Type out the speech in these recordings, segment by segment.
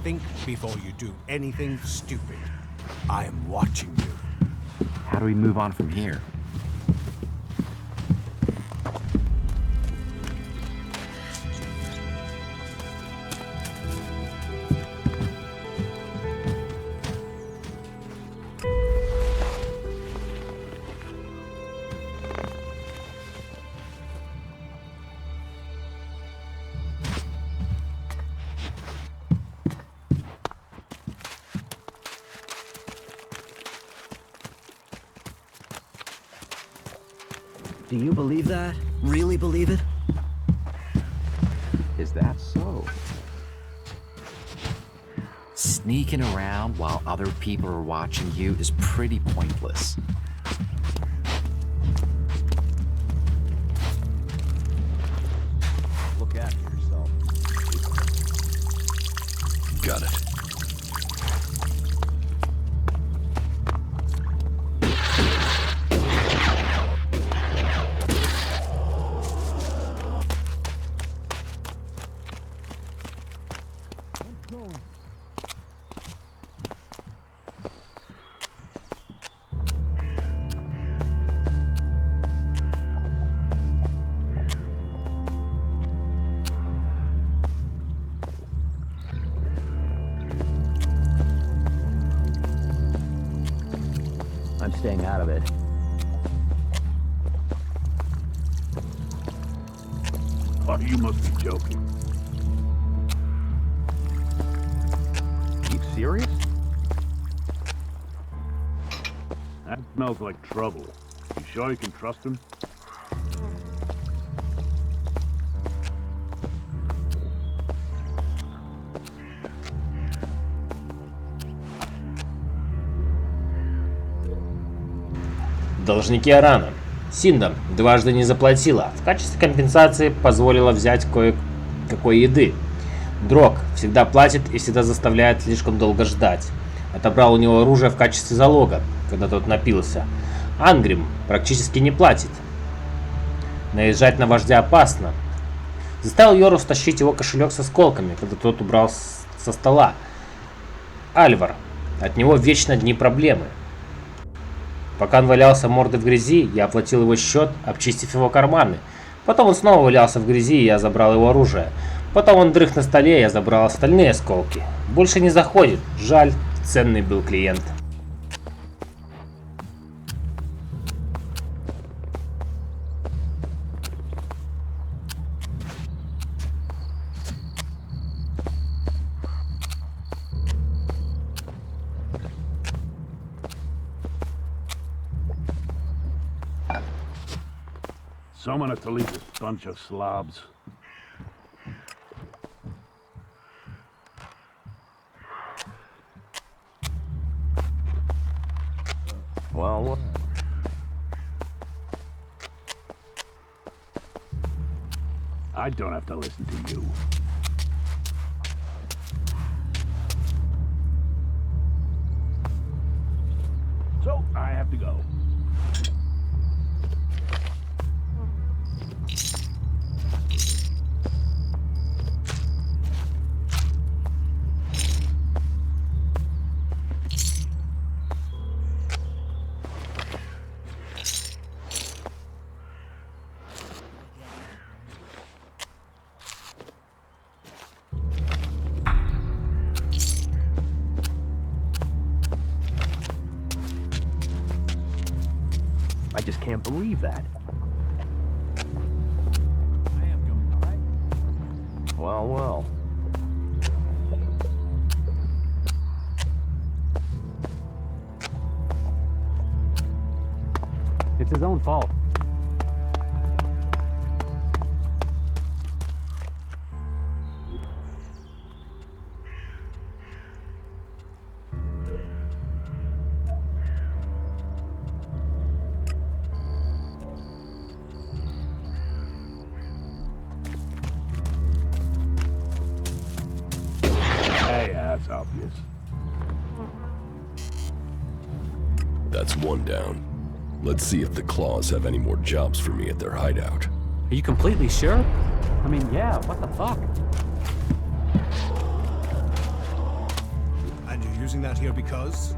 think before you do anything stupid. I am watching you. How do we move on from here? Do you believe that? Really believe it? Is that so? Sneaking around while other people are watching you is pretty pointless. Look after yourself. Got it. I'm staying out of it. Oh, you must be joking. You serious? That smells like trouble. You sure you can trust him? Должники Арана. Синда дважды не заплатила. В качестве компенсации позволила взять кое-какой еды. Дрог всегда платит и всегда заставляет слишком долго ждать. Отобрал у него оружие в качестве залога, когда тот напился. Ангрим практически не платит. Наезжать на вождя опасно. Заставил Йору стащить его кошелек с осколками, когда тот убрал со стола. Альвар. От него вечно одни проблемы. Пока он валялся мордой в грязи, я оплатил его счет, обчистив его карманы. Потом он снова валялся в грязи, и я забрал его оружие. Потом он дрых на столе, и я забрал остальные осколки. Больше не заходит. Жаль, ценный был клиент. Someone had to leave this bunch of slobs. Well, I don't have to listen to you. So, I have to go. I just can't believe that. Well, well. It's his own fault. That's obvious. That's one down. Let's see if the Claws have any more jobs for me at their hideout. Are you completely sure? I mean, yeah, what the fuck? using that here because...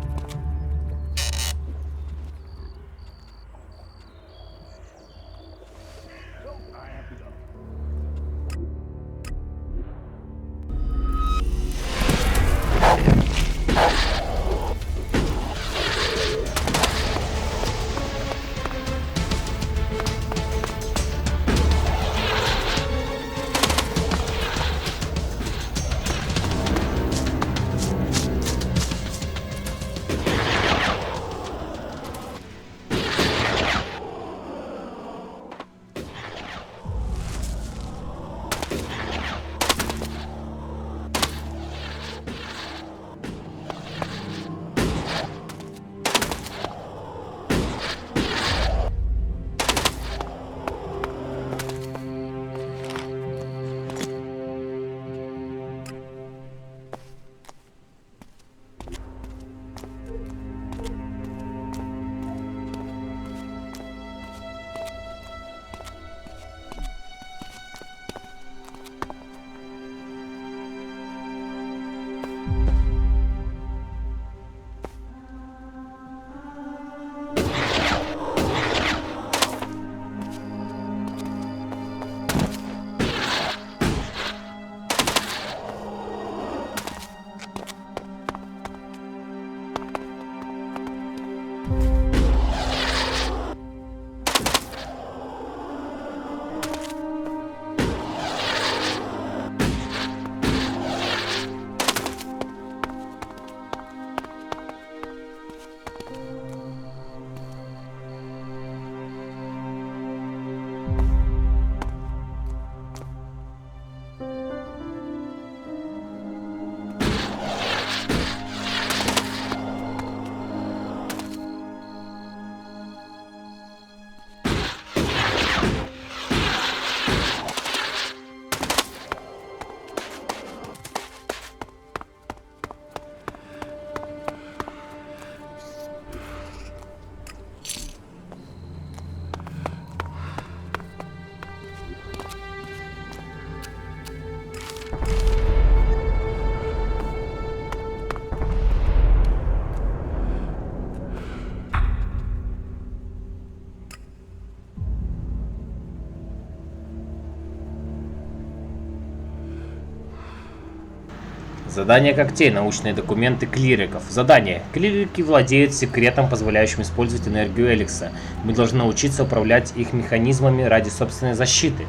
Задание когтей. Научные документы клириков. Задание. Клирики владеют секретом, позволяющим использовать энергию Элекса. Мы должны научиться управлять их механизмами ради собственной защиты.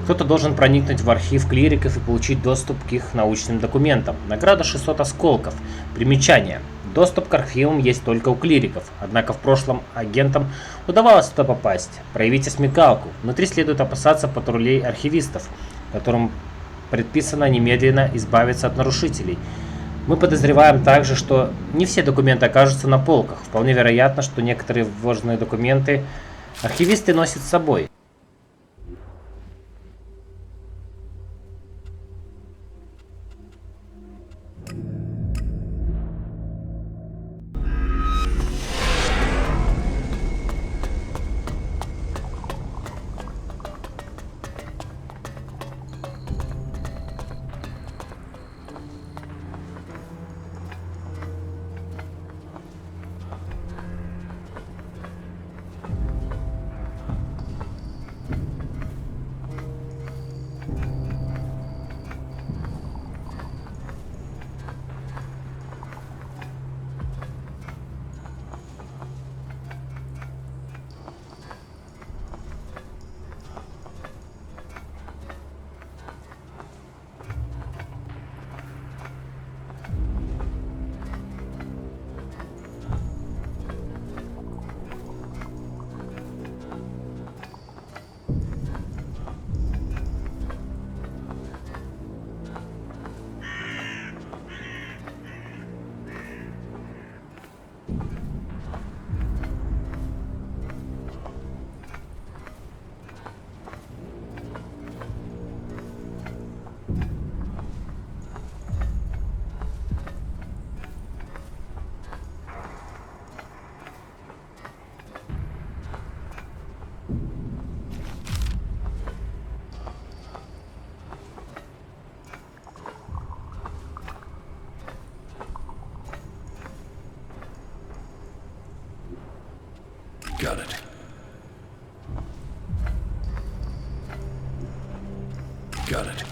Кто-то должен проникнуть в архив клириков и получить доступ к их научным документам. Награда 600 осколков. Примечание. Доступ к архивам есть только у клириков. Однако в прошлом агентам удавалось туда попасть. Проявите смекалку. Внутри следует опасаться патрулей архивистов, которым предписано немедленно избавиться от нарушителей. Мы подозреваем также, что не все документы окажутся на полках. Вполне вероятно, что некоторые важные документы архивисты носят с собой. Got it. Got it.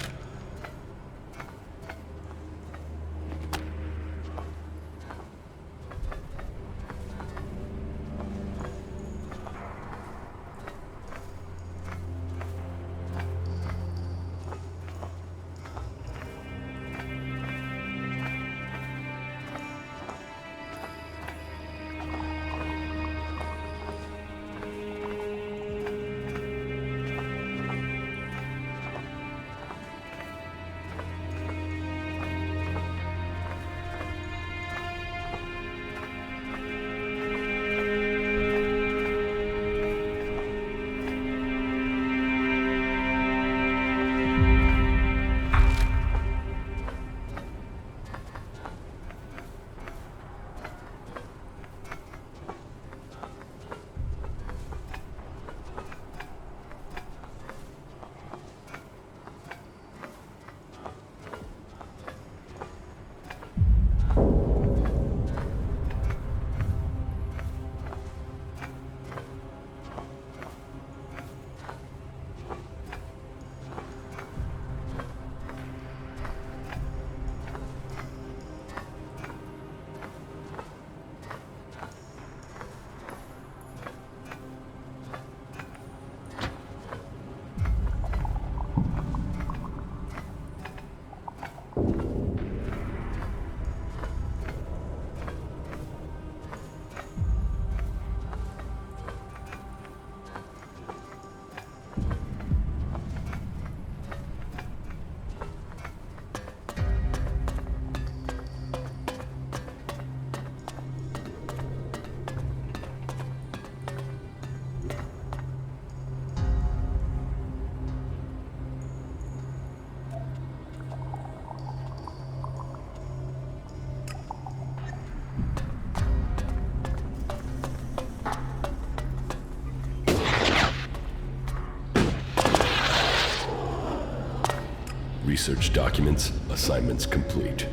Research documents, assignments complete.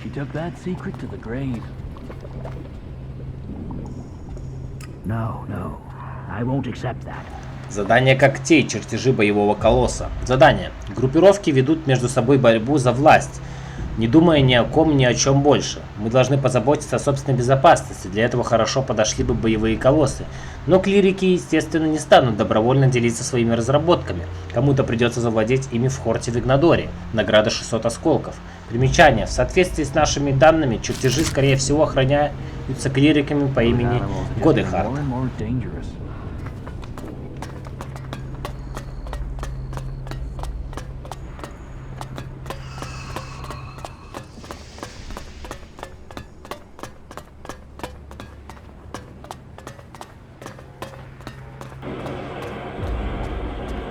She took that secret to the grave. No, no. I won't accept that. Задание когтей, чертежи боевого колосса. Задание. Группировки ведут между собой борьбу за власть, не думая ни о ком, ни о чем больше. Мы должны позаботиться о собственной безопасности, для этого хорошо подошли бы боевые колоссы. Но клирики, естественно, не станут добровольно делиться своими разработками. Кому-то придется завладеть ими в Хорте Вигнадоре. Награда 600 осколков. Примечание. В соответствии с нашими данными, чертежи, скорее всего, охраняются клириками по имени Годехард.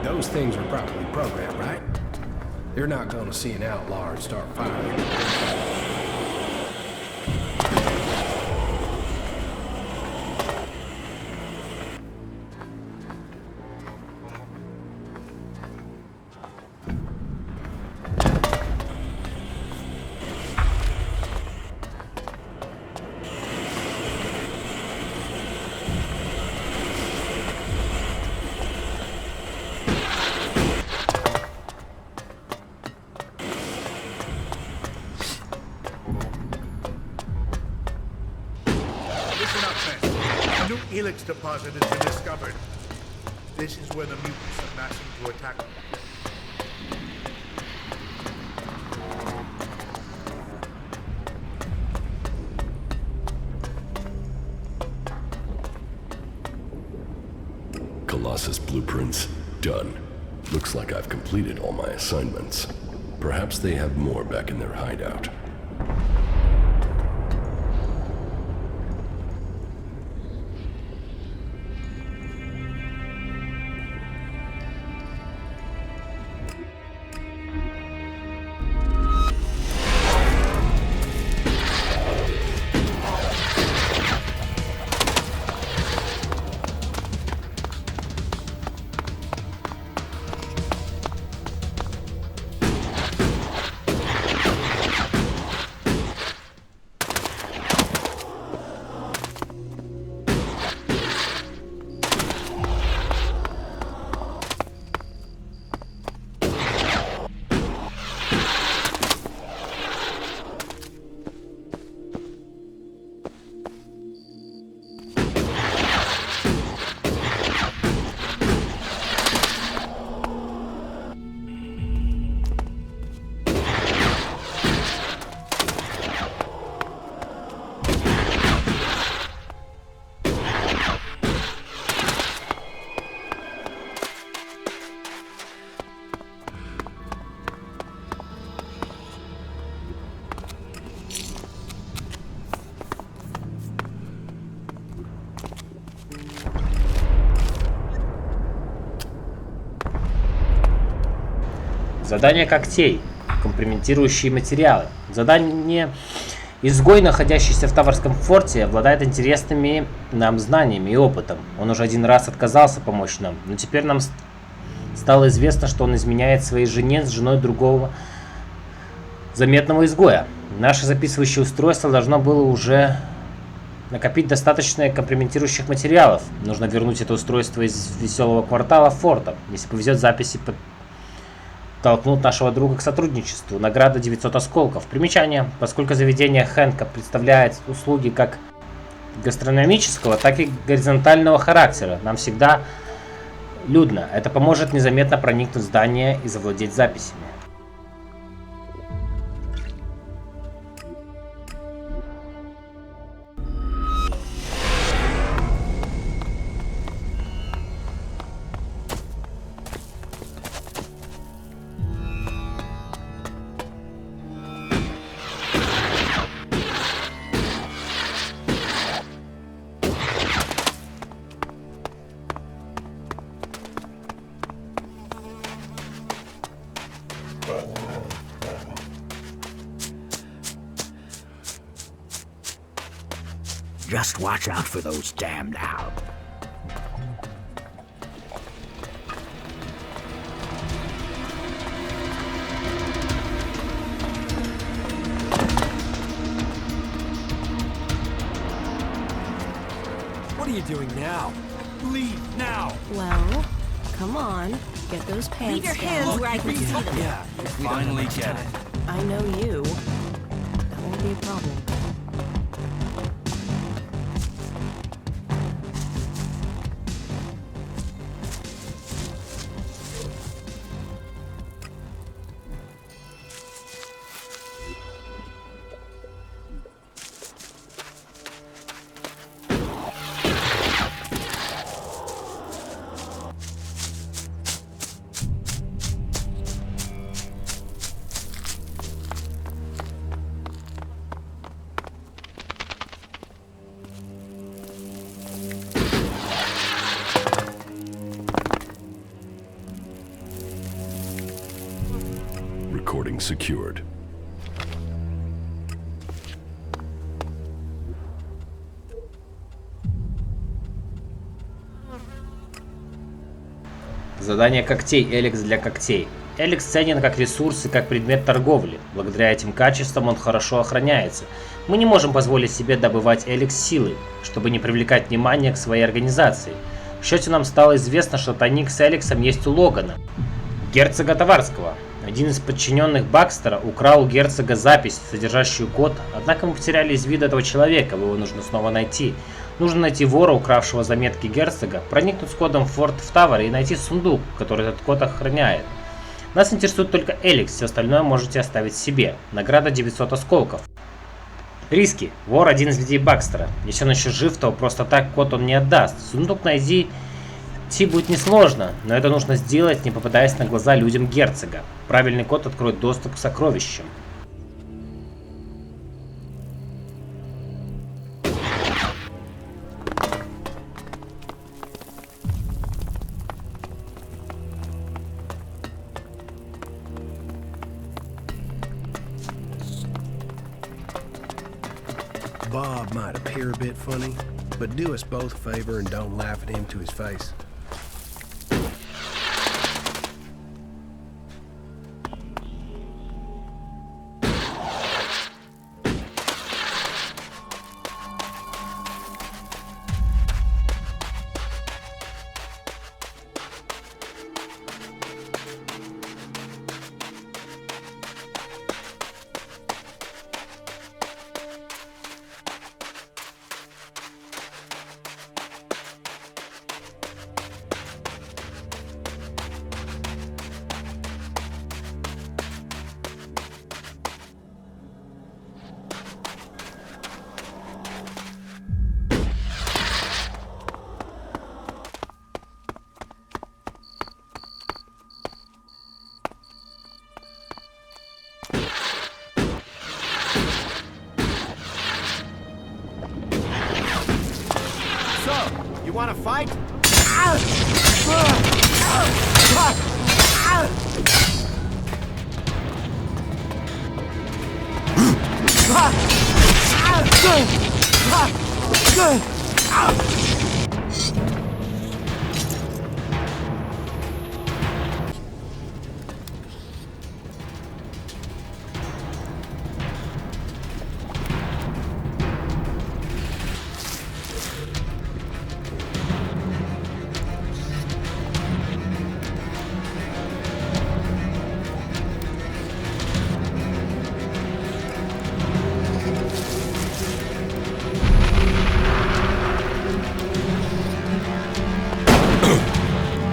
Those things were properly programmed, right? They're not gonna see an outlaw and start firing. ELEX deposit has been discovered. This is where the mutants are massing to attack them. Colossus blueprints done. Looks like I've completed all my assignments. Perhaps they have more back in their hideout. Задание когтей. Компрометирующие материалы. Задание... Изгой, находящийся в Таварском форте, обладает интересными нам знаниями и опытом. Он уже один раз отказался помочь нам, но теперь нам стало известно, что он изменяет своей жене с женой другого заметного изгоя. Наше записывающее устройство должно было уже накопить достаточно компрометирующих материалов. Нужно вернуть это устройство из веселого квартала форта. Если повезет, записи толкнут нашего друга к сотрудничеству. Награда 900 осколков. Примечание. Поскольку заведение Хэнка представляет услуги как гастрономического, так и горизонтального характера, нам всегда людно. Это поможет незаметно проникнуть в здание и завладеть записями. Just watch out for those damned owls. What are you doing now? Leave now! Well, come on. Get those pants Leave your down. hands where I can see them. Yeah, you finally get it. I know you. That won't be a problem. Recording secured. Задание когтей. ELEX для когтей. ELEX ценен как ресурс и как предмет торговли. Благодаря этим качествам он хорошо охраняется. Мы не можем позволить себе добывать ELEX силой, чтобы не привлекать внимание к своей организации. К счастью, нам стало известно, что тайник с ELEX есть у Логана, герцога Таварского. Один из подчиненных Бакстера украл у герцога запись, содержащую код, однако мы потеряли из вида этого человека, его нужно снова найти. Нужно найти вора, укравшего заметки герцога, проникнуть с кодом в форт в Таваре и найти сундук, который этот код охраняет. Нас интересует только ELEX, все остальное можете оставить себе. Награда 900 осколков. Риски. Вор один из людей Бакстера. Если он еще жив, то просто так код он не отдаст. Сундук найти будет несложно, но это нужно сделать, не попадаясь на глаза людям герцога. Правильный код откроет доступ к сокровищам. Bob might appear a bit funny, but do us both a favor and don't laugh at him to his face. You wanna fight?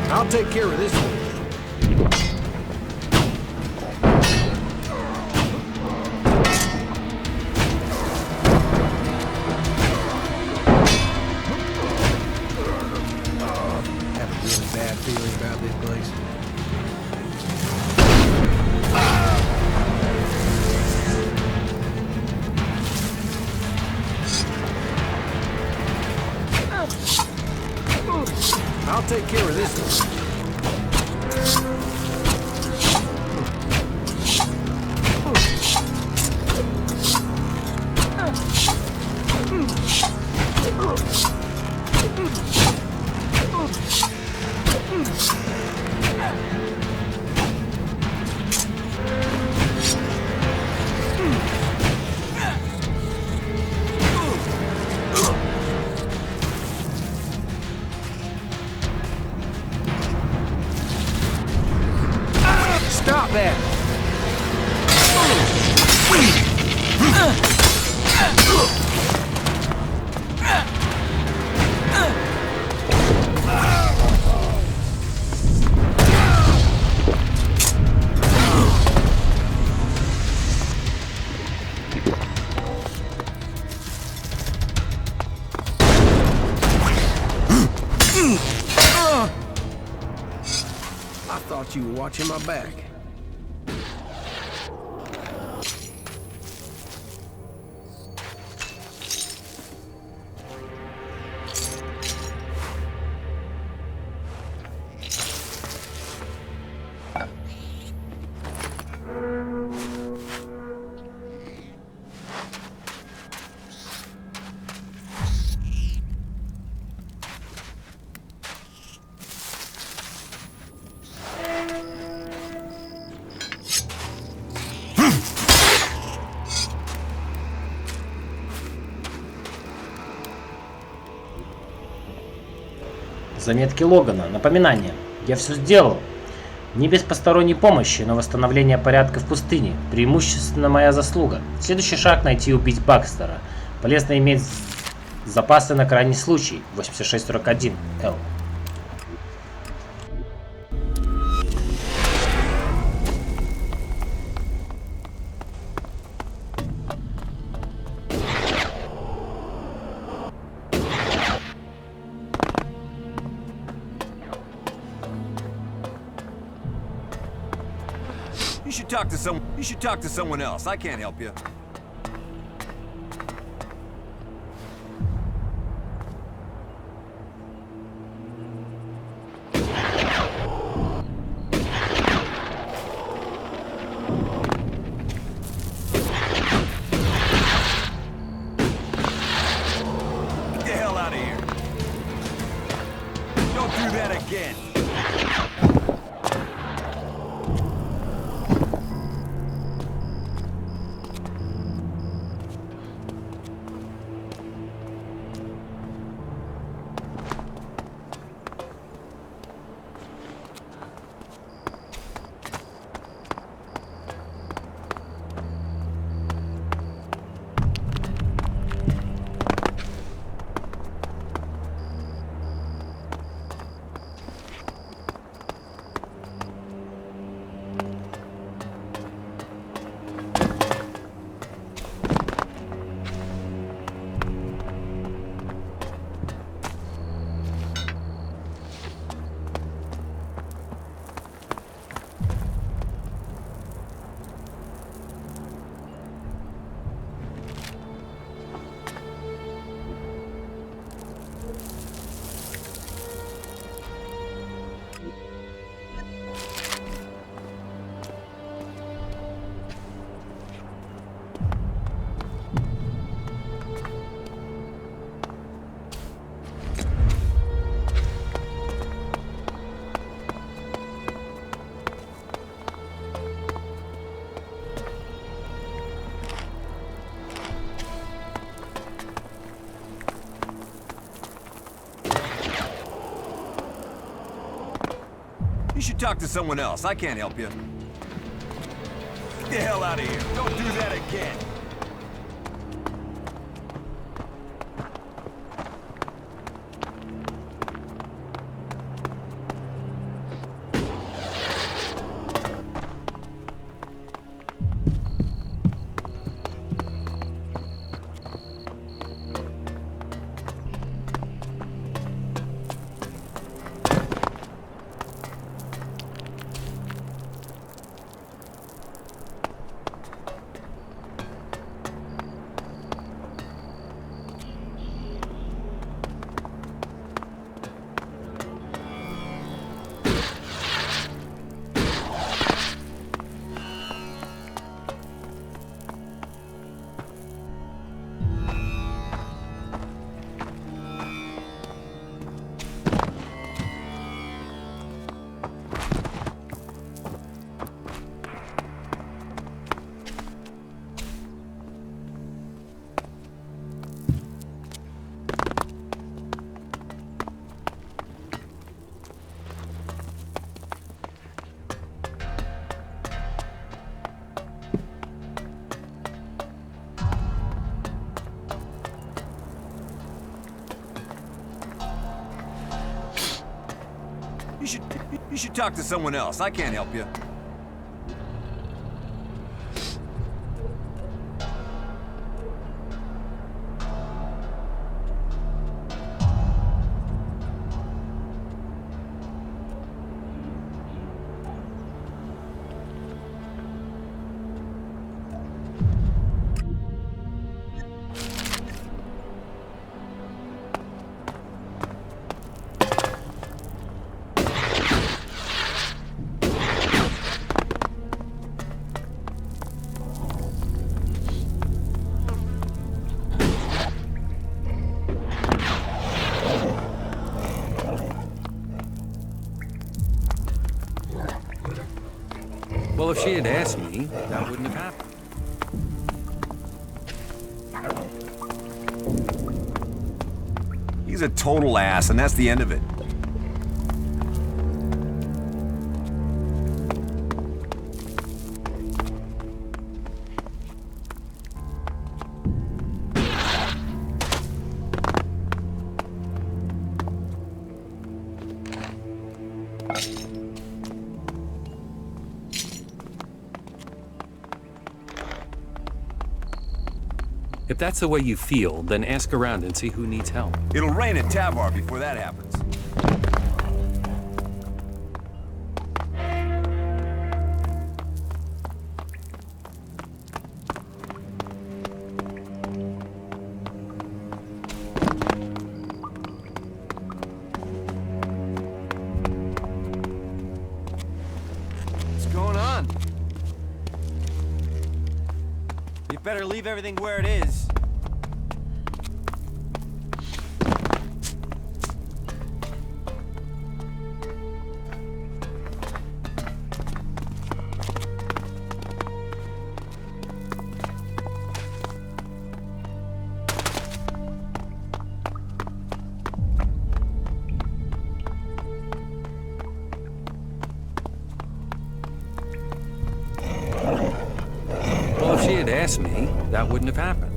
I'll take care of this one. Have a really bad feeling about this place. I'll take care of this one. Stop that! I thought you were watching my back. Заметки Логана. Напоминание. Я все сделал. Не без посторонней помощи, но восстановление порядка в пустыне. Преимущественно моя заслуга. Следующий шаг — найти и убить Бакстера. Полезно иметь запасы на крайний случай. 8641. Л. You should talk to someone else. I can't help you. Get the hell out of here. Don't do that again. should talk to someone else. I can't help you. Get the hell out of here. Don't do that again. You should talk to someone else. I can't help you. Well, if she had asked me, that wouldn't have happened. He's a total ass, and that's the end of it. If that's the way you feel, then ask around and see who needs help. It'll rain at Tavar before that happens. What's going on? You better leave everything where it is. Well, if she had asked me, that wouldn't have happened.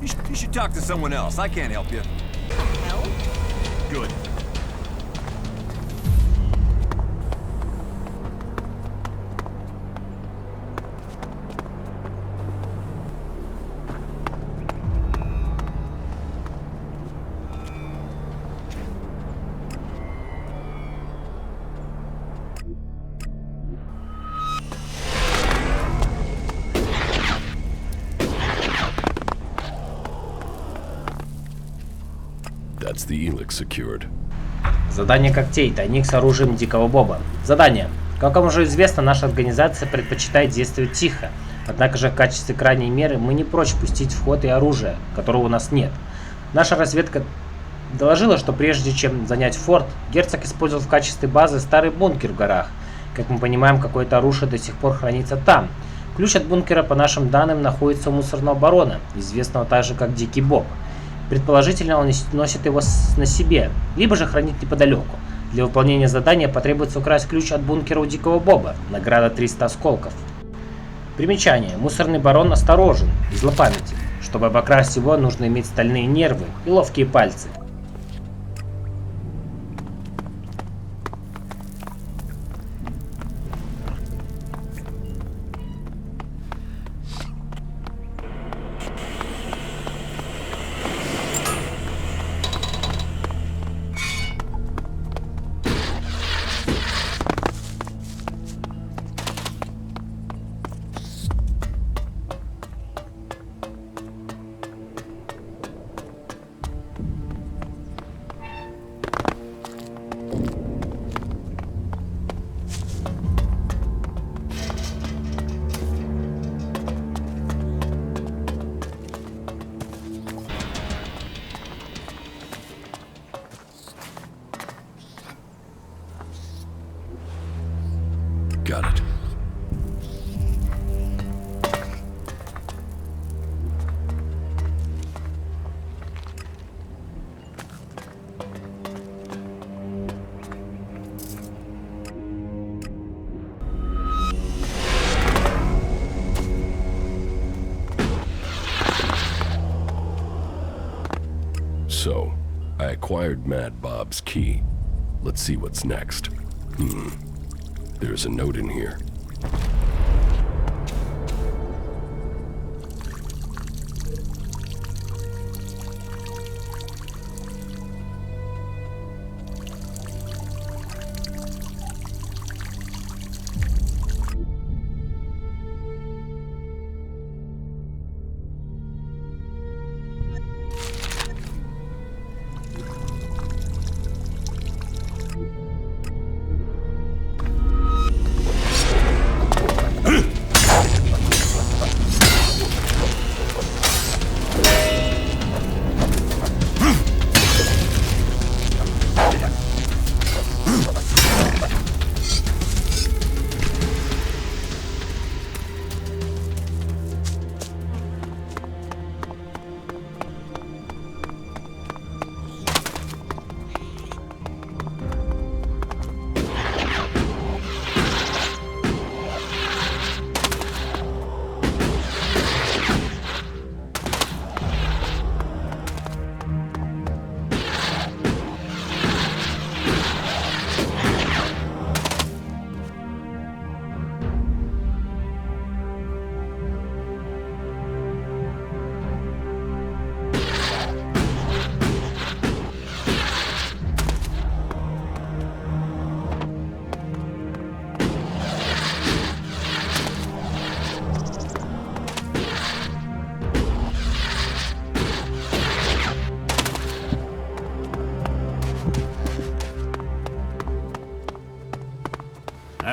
You should talk to someone else. I can't help you. Help? Good. That's the ELEX secured. Задание когтей. Тайник с оружием Дикого Боба. Задание. Как вам уже известно, наша организация предпочитает действовать тихо. Однако же в качестве крайней меры мы не прочь пустить в ход и оружие, которого у нас нет. Наша разведка доложила, что прежде чем занять форт, герцог использовал в качестве базы старый бункер в горах. Как мы понимаем, какое-то оружие до сих пор хранится там. Ключ от бункера, по нашим данным, находится у мусорного барона, известного также как Дикий Боб. Предположительно, он носит его на себе, либо же хранит неподалеку. Для выполнения задания потребуется украсть ключ от бункера у Дикого Боба. Награда 300 осколков. Примечание. Мусорный барон осторожен и злопамятен. Чтобы обокрасть его, нужно иметь стальные нервы и ловкие пальцы. Got it. So, I acquired Mad Bob's key. Let's see what's next. There's a note in here.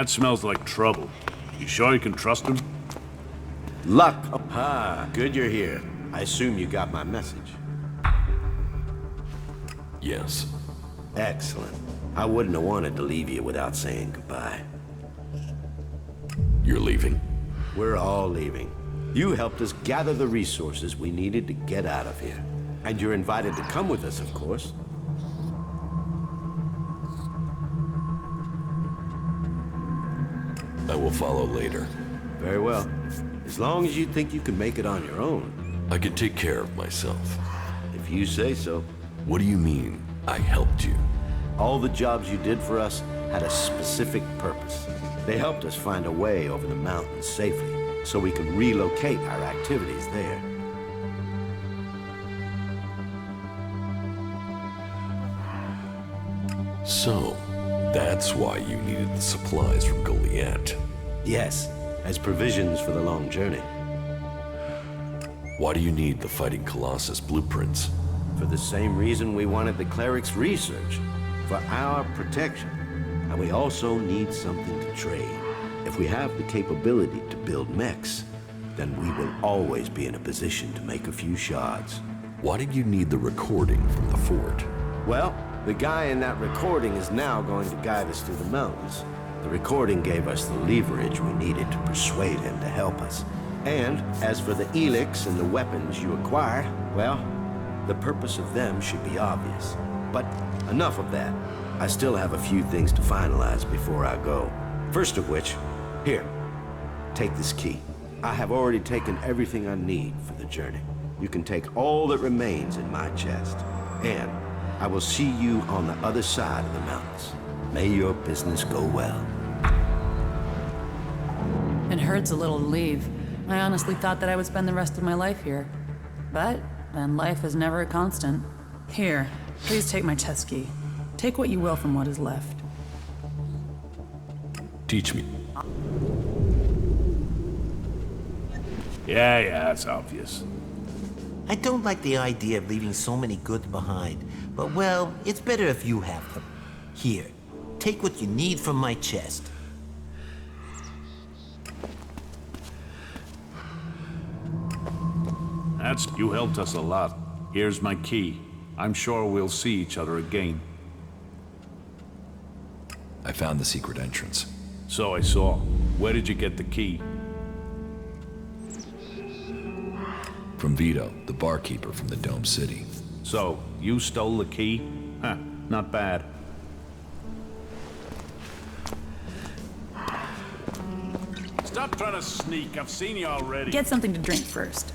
That smells like trouble. You sure you can trust him? Luck. Ah, good you're here. I assume you got my message. Yes. Excellent. I wouldn't have wanted to leave you without saying goodbye. You're leaving? We're all leaving. You helped us gather the resources we needed to get out of here. And you're invited to come with us, of course. I will follow later. Very well. As long as you think you can make it on your own. I can take care of myself. If you say so. What do you mean, I helped you? All the jobs you did for us had a specific purpose. They helped us find a way over the mountains safely, so we could relocate our activities there. So, that's why you needed the supplies from Goliath. Yes, as provisions for the long journey. Why do you need the Fighting Colossus blueprints? For the same reason we wanted the cleric's research, for our protection. And we also need something to trade. If we have the capability to build mechs, then we will always be in a position to make a few shards. Why did you need the recording from the fort? Well, the guy in that recording is now going to guide us through the mountains. The recording gave us the leverage we needed to persuade him to help us. And as for the ELEX and the weapons you acquire, well, the purpose of them should be obvious. But enough of that. I still have a few things to finalize before I go. First of which, here, take this key. I have already taken everything I need for the journey. You can take all that remains in my chest. And I will see you on the other side of the mountains. May your business go well. It hurts a little to leave. I honestly thought that I would spend the rest of my life here. But then life is never a constant. Here, please take my chest key. Take what you will from what is left. Teach me. Yeah, it's obvious. I don't like the idea of leaving so many goods behind, but well, it's better if you have them. Here, take what you need from my chest. You helped us a lot. Here's my key. I'm sure we'll see each other again. I found the secret entrance. So I saw. Where did you get the key? From Vito, the barkeeper from the Dome City. So, you stole the key? Huh, not bad. Stop trying to sneak. I've seen you already. Get something to drink first.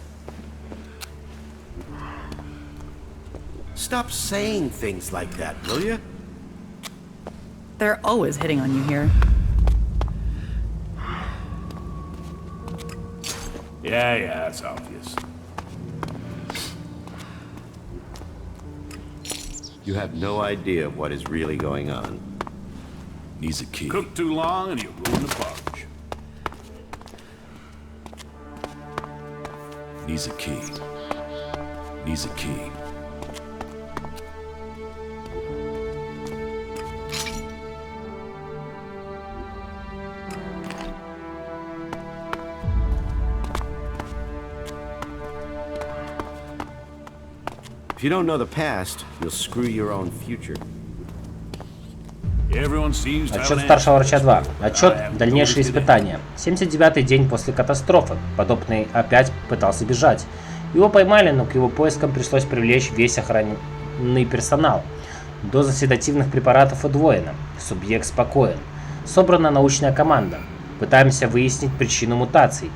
Stop saying things like that, will you? They're always hitting on you here. Yeah, it's obvious. You have no idea what is really going on. Needs a key. Cook too long and you ruin the porridge. Needs a key. Needs a key. If you don't know the past, you'll screw your own future. Отчет старшего врача 2. Отчет «Дальнейшие испытания». 79-й день после катастрофы. Подопытный опять пытался бежать. Его поймали, но к его поискам пришлось привлечь весь охранный персонал. Доза седативных препаратов удвоена. Субъект спокоен. Собрана научная команда. Пытаемся выяснить причину мутаций.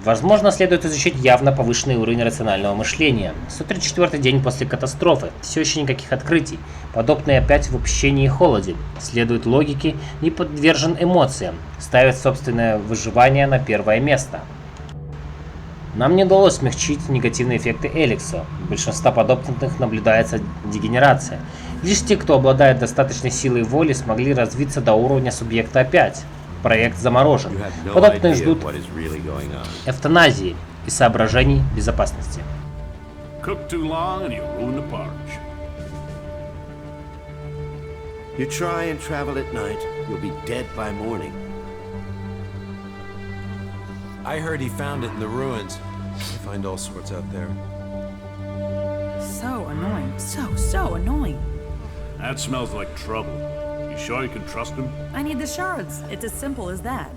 Возможно, следует изучить явно повышенный уровень рационального мышления. 134-й день после катастрофы. Все еще никаких открытий. Подобные опять в общении и холоде. Следует логике, не подвержен эмоциям. Ставит собственное выживание на первое место. Нам не удалось смягчить негативные эффекты Элекса. У большинства подопытных наблюдается дегенерация. Лишь те, кто обладает достаточной силой воли, смогли развиться до уровня субъекта 5. Проект заморожен. Подопытные ждут эвтаназии и соображений безопасности. You try and travel at night, you'll be dead by morning. I heard he found it in the ruins. They find all sorts out there. So annoying. So annoying. That smells like trouble. You sure you can trust him? I need the shards. It's as simple as that.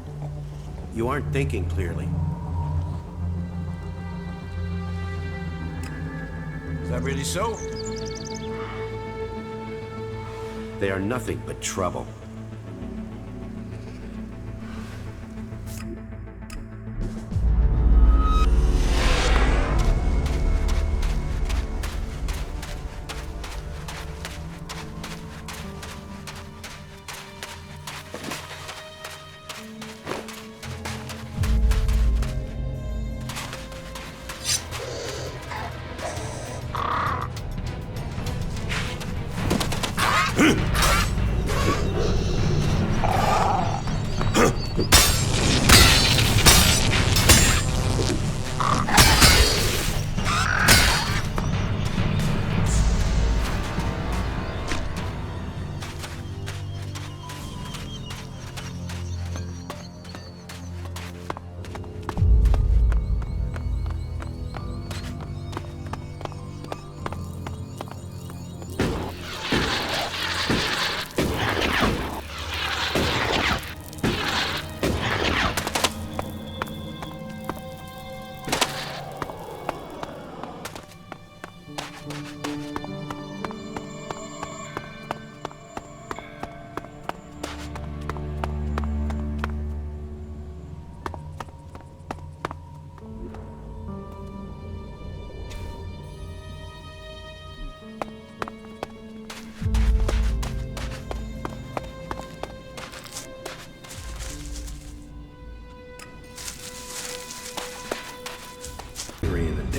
You aren't thinking clearly. Is that really so? They are nothing but trouble.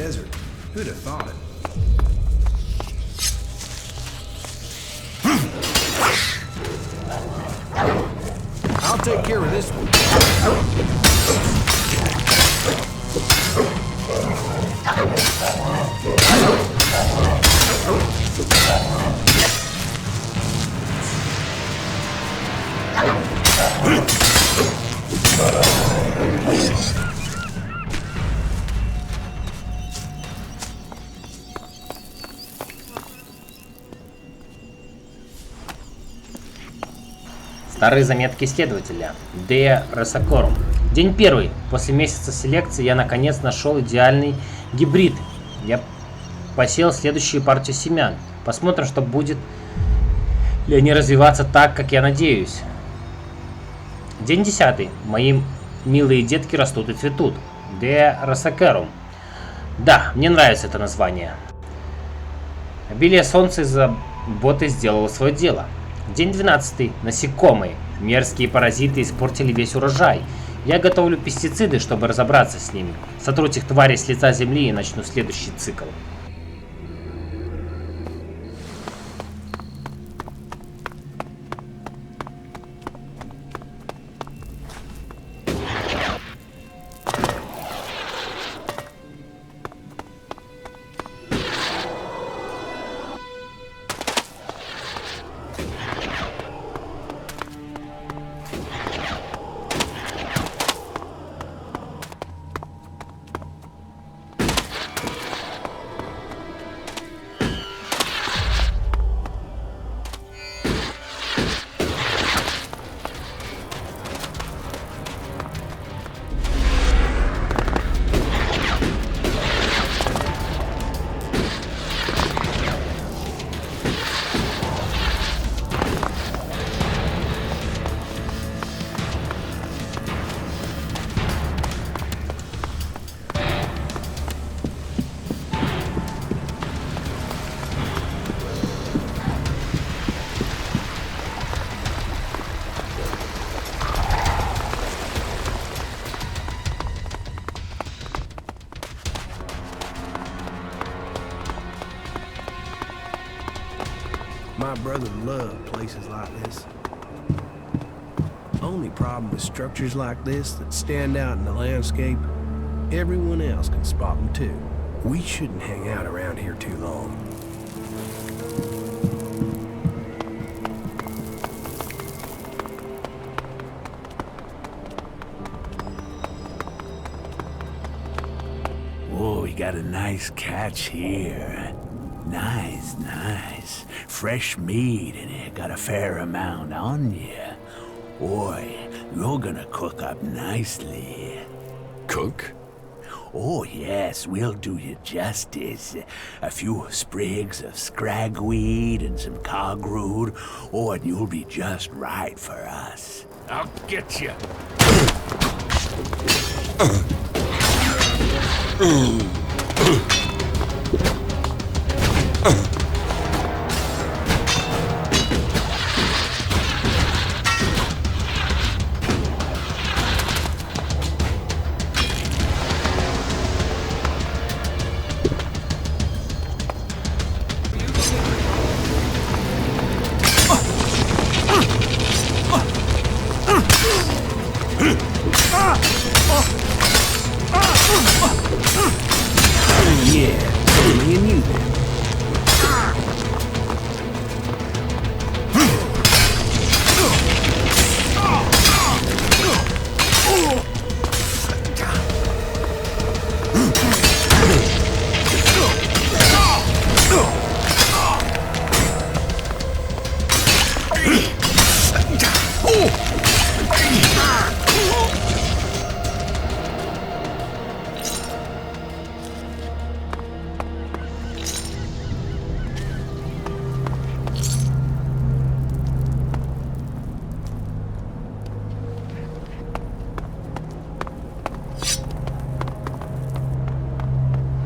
desert. Who'd have thought it? I'll take care of this one. Старые заметки исследователя. Дея Росакорум. День первый. После месяца селекции я наконец нашел идеальный гибрид. Я посеял следующую партию семян. Посмотрим, что будет ли они развиваться так, как я надеюсь. День 10. Мои милые детки растут и цветут. Дея Росакорум. Да, мне нравится это название. Обилие солнца и заботы сделало свое дело. День 12. Насекомые. Мерзкие паразиты испортили весь урожай. Я готовлю пестициды, чтобы разобраться с ними. Сотру этих тварей с лица земли и начну следующий цикл. My brother loved places like this. Only problem with structures like this that stand out in the landscape, everyone else can spot them too. We shouldn't hang out around here too long. Oh, we got a nice catch here. Nice, nice. Fresh meat and it got a fair amount on you. Boy, you're gonna cook up nicely. Cook? Oh yes, we'll do you justice. A few sprigs of scragweed and some cogroot. Oh, and you'll be just right for us. I'll get you.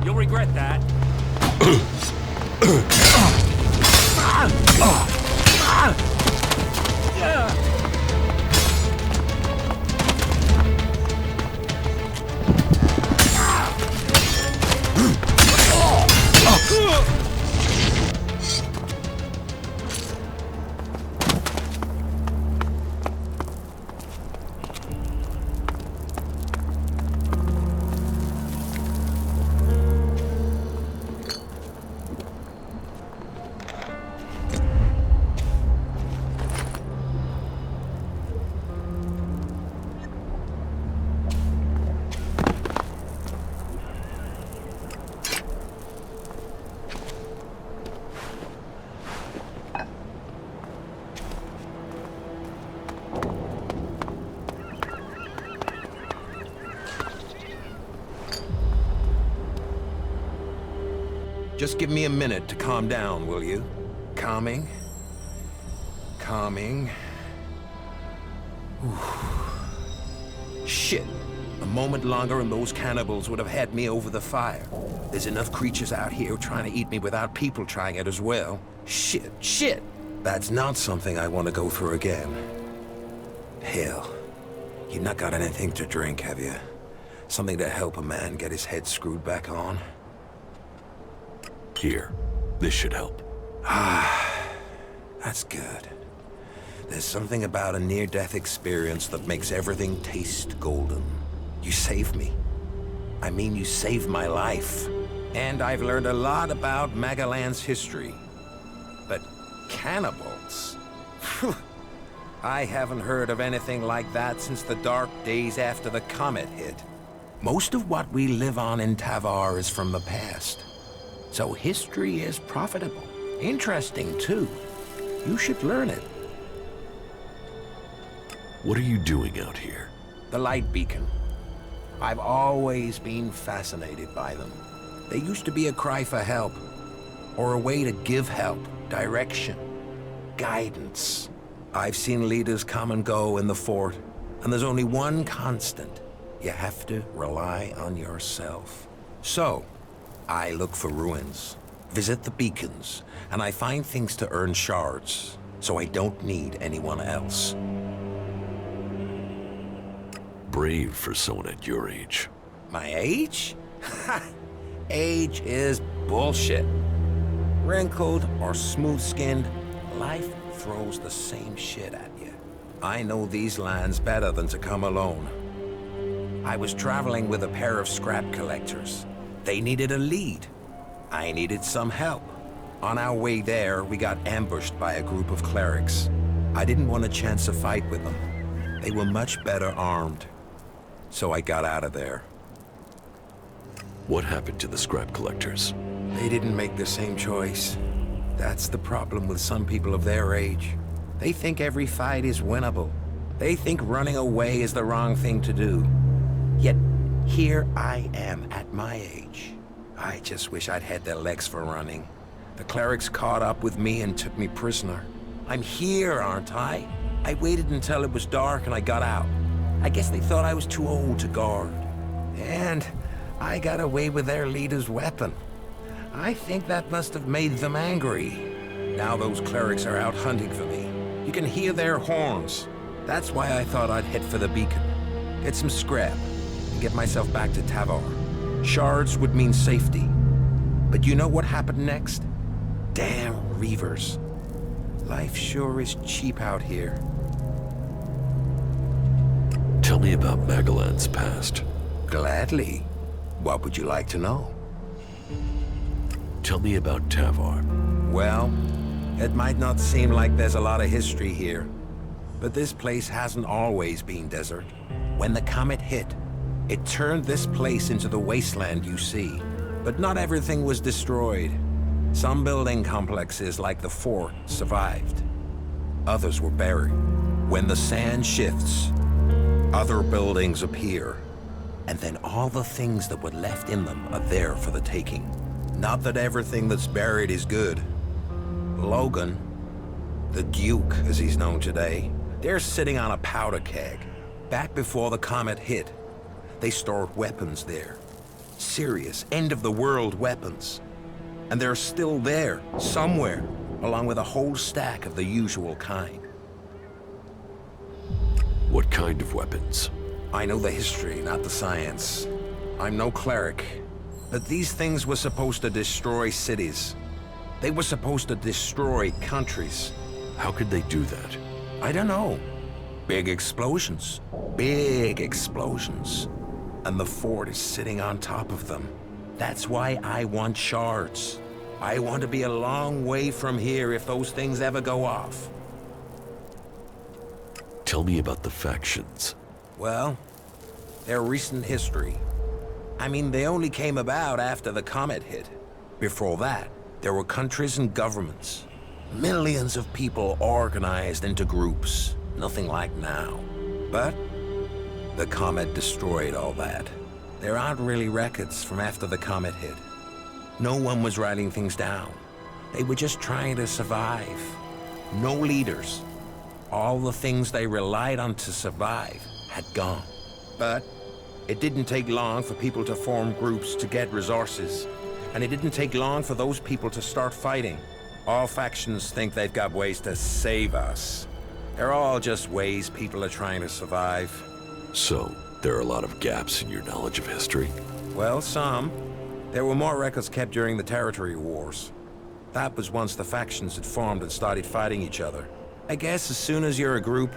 You'll regret that. Just give me a minute to calm down, will you? Calming. Shit. A moment longer and those cannibals would have had me over the fire. There's enough creatures out here trying to eat me without people trying it as well. Shit. That's not something I want to go through again. Hell. You not got anything to drink, have you? Something to help a man get his head screwed back on? Here. This should help. That's good. There's something about a near-death experience that makes everything taste golden. You saved me. I mean, you saved my life. And I've learned a lot about Magalan's history. But cannibals? I haven't heard of anything like that since the dark days after the comet hit. Most of what we live on in Tavar is from the past. So history is profitable. Interesting, too. You should learn it. What are you doing out here? The light beacon. I've always been fascinated by them. They used to be a cry for help, or a way to give help, direction, guidance. I've seen leaders come and go in the fort, and there's only one constant. You have to rely on yourself. So, I look for ruins, visit the beacons, and I find things to earn shards, so I don't need anyone else. Brave for someone at your age. My age? Ha! Age is bullshit. Wrinkled or smooth-skinned, life throws the same shit at you. I know these lands better than to come alone. I was traveling with a pair of scrap collectors. They needed a lead. I needed some help. On our way there, we got ambushed by a group of clerics. I didn't want a chance to fight with them. They were much better armed. So I got out of there. What happened to the scrap collectors? They didn't make the same choice. That's the problem with some people of their age. They think every fight is winnable. They think running away is the wrong thing to do. Yet, here I am at my age. I just wish I'd had their legs for running. The clerics caught up with me and took me prisoner. I'm here, aren't I? I waited until it was dark and I got out. I guess they thought I was too old to guard. And I got away with their leader's weapon. I think that must have made them angry. Now those clerics are out hunting for me. You can hear their horns. That's why I thought I'd head for the beacon. Get some scrap and get myself back to Tavar. Shards would mean safety. But you know what happened next? Damn Reavers. Life sure is cheap out here. Tell me about Magalan's past. Gladly. What would you like to know? Tell me about Tavar. Well, it might not seem like there's a lot of history here, but this place hasn't always been desert. When the comet hit, it turned this place into the wasteland you see. But not everything was destroyed. Some building complexes, like the fort, survived. Others were buried. When the sand shifts, other buildings appear. And then all the things that were left in them are there for the taking. Not that everything that's buried is good. Logan, the Duke as he's known today, they're sitting on a powder keg. Back before the comet hit, they stored weapons there. Serious, end-of-the-world weapons. And they're still there, somewhere, along with a whole stack of the usual kind. What kind of weapons? I know the history, not the science. I'm no cleric. But these things were supposed to destroy cities. They were supposed to destroy countries. How could they do that? I don't know. Big explosions. Big explosions. And the fort is sitting on top of them. That's why I want shards. I want to be a long way from here if those things ever go off. Tell me about the factions. Well, they're recent history. I mean, they only came about after the comet hit. Before that, there were countries and governments. Millions of people organized into groups. Nothing like now. But the comet destroyed all that. There aren't really records from after the comet hit. No one was writing things down. They were just trying to survive. No leaders. All the things they relied on to survive had gone. But it didn't take long for people to form groups to get resources. And it didn't take long for those people to start fighting. All factions think they've got ways to save us. They're all just ways people are trying to survive. So, there are a lot of gaps in your knowledge of history? Well, some. There were more records kept during the territory wars. That was once the factions had formed and started fighting each other. I guess as soon as you're a group,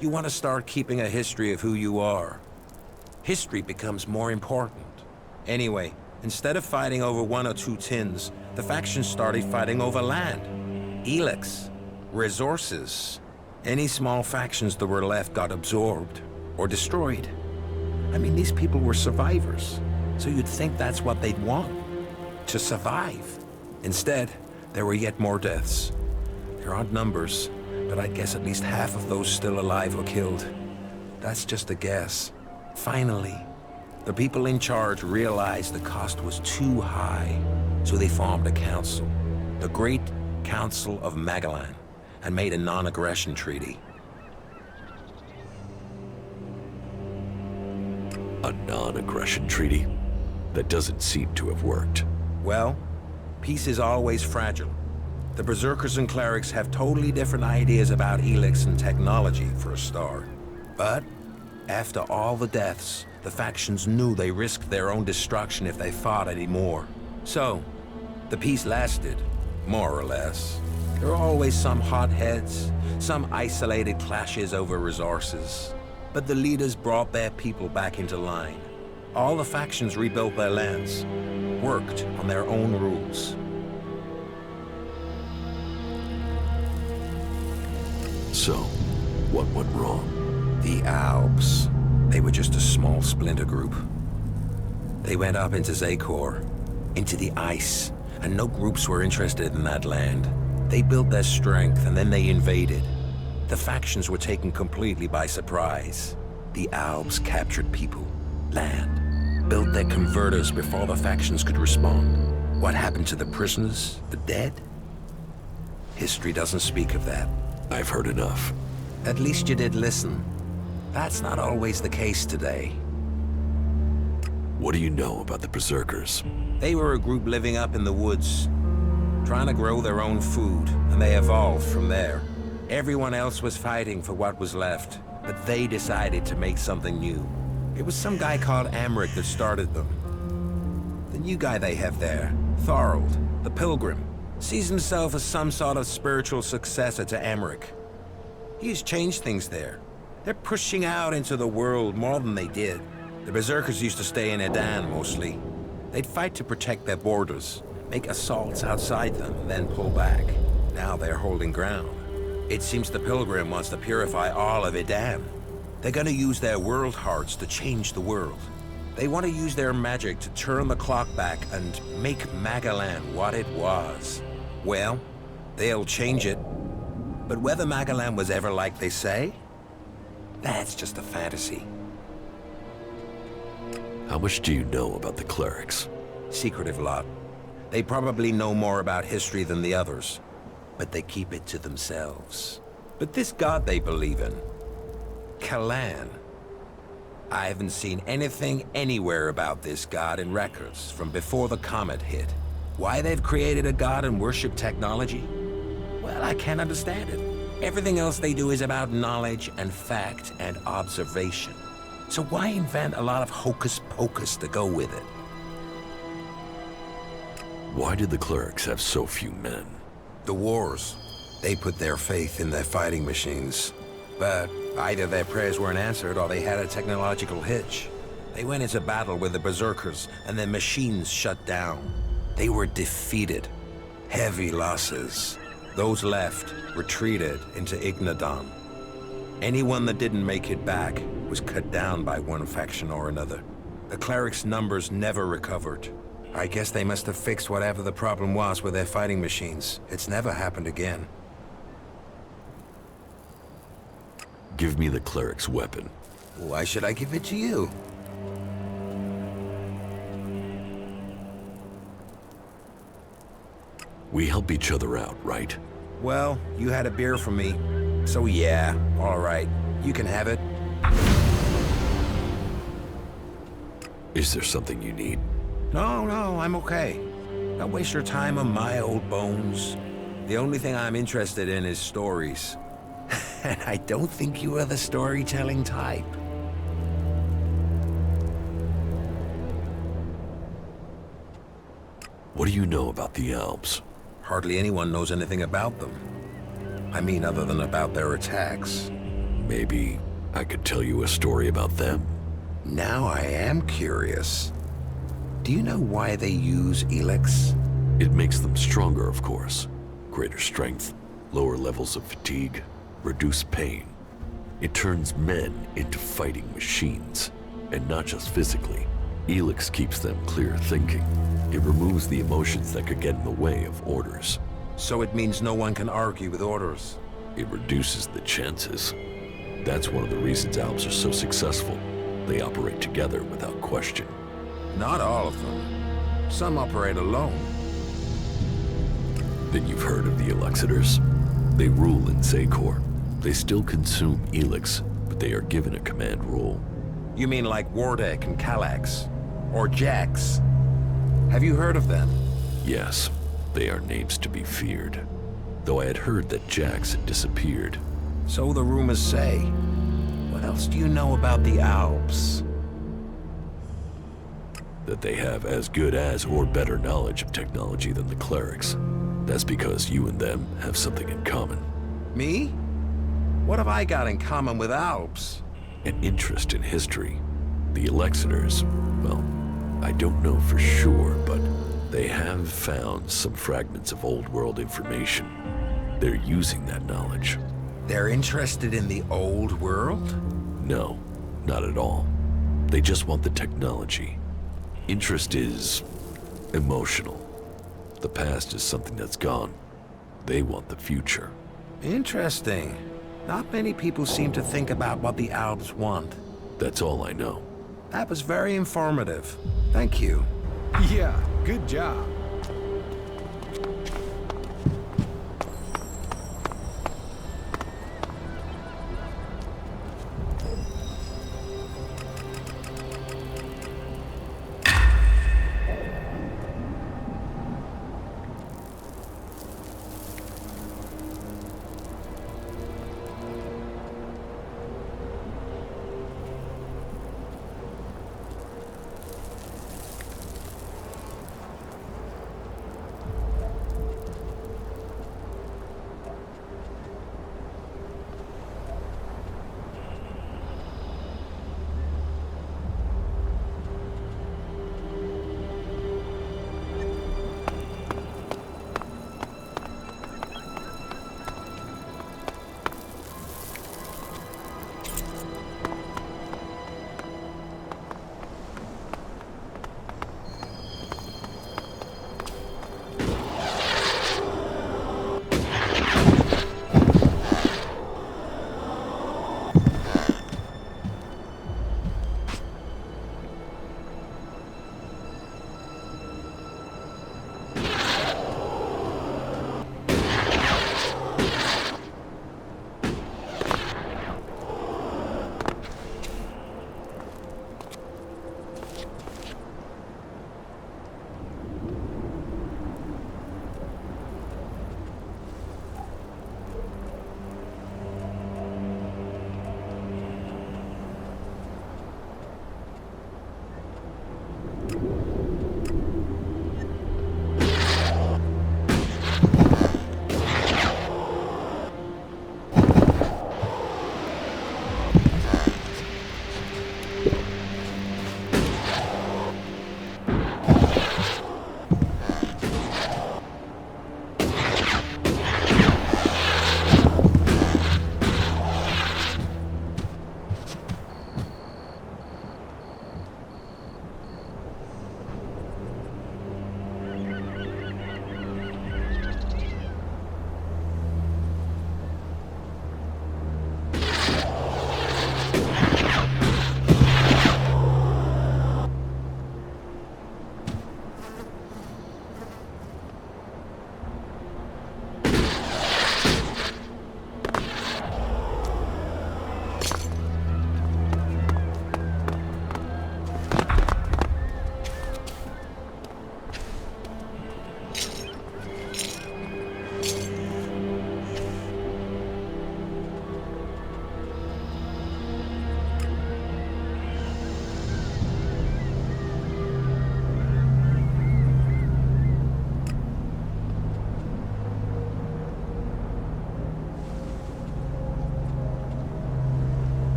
you want to start keeping a history of who you are. History becomes more important. Anyway, instead of fighting over 1 or 2 tins, the factions started fighting over land. ELEX. Resources. Any small factions that were left got absorbed or destroyed. I mean, these people were survivors, so you'd think that's what they'd want, to survive. Instead, there were yet more deaths. There aren't numbers, but I'd guess at least half of those still alive were killed. That's just a guess. Finally, the people in charge realized the cost was too high, so they formed a council, the Great Council of Magellan, and made a non-aggression treaty. A non-aggression treaty? That doesn't seem to have worked. Well, peace is always fragile. The Berserkers and Clerics have totally different ideas about ELEX and technology, for a start. But after all the deaths, the factions knew they risked their own destruction if they fought anymore. So, the peace lasted, more or less. There are always some hotheads, some isolated clashes over resources. But the leaders brought their people back into line. All the factions rebuilt their lands, worked on their own rules. So, what went wrong? The Alps. They were just a small splinter group. They went up into Zakor, into the ice, and no groups were interested in that land. They built their strength, and then they invaded. The factions were taken completely by surprise. The Alps captured people, land, built their converters before the factions could respond. What happened to the prisoners, the dead? History doesn't speak of that. I've heard enough. At least you did listen. That's not always the case today. What do you know about the Berserkers? They were a group living up in the woods, trying to grow their own food, and they evolved from there. Everyone else was fighting for what was left, but they decided to make something new. It was some guy called Amric that started them. The new guy they have there, Thorold, the Pilgrim, sees himself as some sort of spiritual successor to Amric. He's changed things there. They're pushing out into the world more than they did. The Berserkers used to stay in Edan mostly. They'd fight to protect their borders, make assaults outside them, and then pull back. Now they're holding ground. It seems the Pilgrim wants to purify all of Edan. They're gonna use their world hearts to change the world. They want to use their magic to turn the clock back and make Magellan what it was. Well, they'll change it. But whether Magellan was ever like they say, that's just a fantasy. How much do you know about the clerics? Secretive lot. They probably know more about history than the others, but they keep it to themselves. But this god they believe in, Kalan, I haven't seen anything anywhere about this god in records from before the comet hit. Why they've created a god and worship technology? Well, I can't understand it. Everything else they do is about knowledge and fact and observation. So why invent a lot of hocus pocus to go with it? Why did the clerics have so few men? The wars. They put their faith in their fighting machines. But either their prayers weren't answered or they had a technological hitch. They went into battle with the Berserkers and their machines shut down. They were defeated. Heavy losses. Those left retreated into Ignadon. Anyone that didn't make it back was cut down by one faction or another. The clerics' numbers never recovered. I guess they must have fixed whatever the problem was with their fighting machines. It's never happened again. Give me the cleric's weapon. Why should I give it to you? We help each other out, right? Well, you had a beer from me, so yeah, all right. You can have it. Is there something you need? No, I'm okay. Don't waste your time on my old bones. The only thing I'm interested in is stories. And I don't think you are the storytelling type. What do you know about the Alps? Hardly anyone knows anything about them. I mean, other than about their attacks. Maybe I could tell you a story about them. Now I am curious. Do you know why they use ELEX? It makes them stronger, of course. Greater strength, lower levels of fatigue, reduced pain. It turns men into fighting machines, and not just physically. ELEX keeps them clear thinking. It removes the emotions that could get in the way of orders. So it means no one can argue with orders? It reduces the chances. That's one of the reasons Alps are so successful. They operate together without question. Not all of them. Some operate alone. Then you've heard of the Elexitors? They rule in Zakor. They still consume ELEX, but they are given a command role. You mean like Wardek and Kallax? Or Jax? Have you heard of them? Yes, they are names to be feared. Though I had heard that Jax had disappeared. So the rumors say. What else do you know about the Alps? That they have as good as or better knowledge of technology than the clerics. That's because you and them have something in common. Me? What have I got in common with Alps? An interest in history. The Elexitors, well, I don't know for sure, but they have found some fragments of old world information. They're using that knowledge. They're interested in the old world? No, not at all. They just want the technology. Interest is emotional. The past is something that's gone. They want the future. Interesting. Not many people seem to think about what the Alps want. That's all I know. That was very informative. Thank you. Yeah, good job.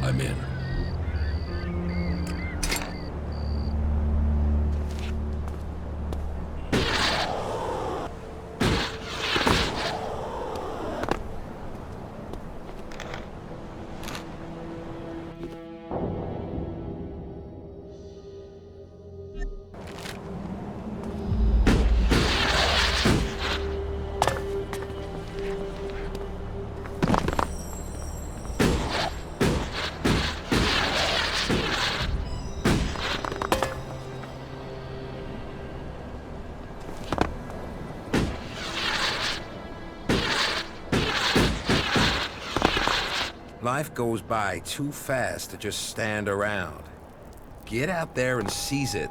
I'm in. Life goes by too fast to just stand around. Get out there and seize it.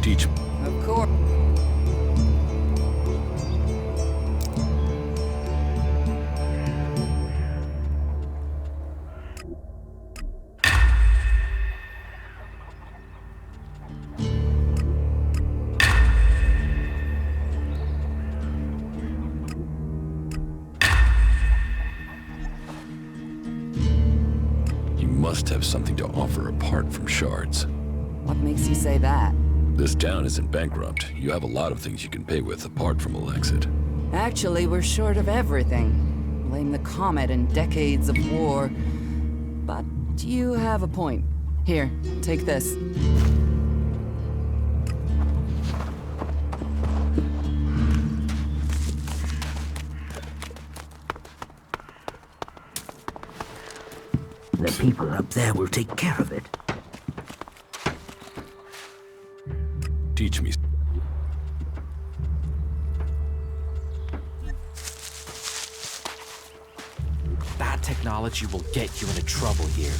Teach. Of course. You must have something to offer apart from shards. What makes you say that? This town isn't bankrupt. You have a lot of things you can pay with apart from ELEX. Actually, we're short of everything. Blame the comet and decades of war. But you have a point. Here, take this. The people up there will take care of it. Teach me. Bad technology will get you into trouble here.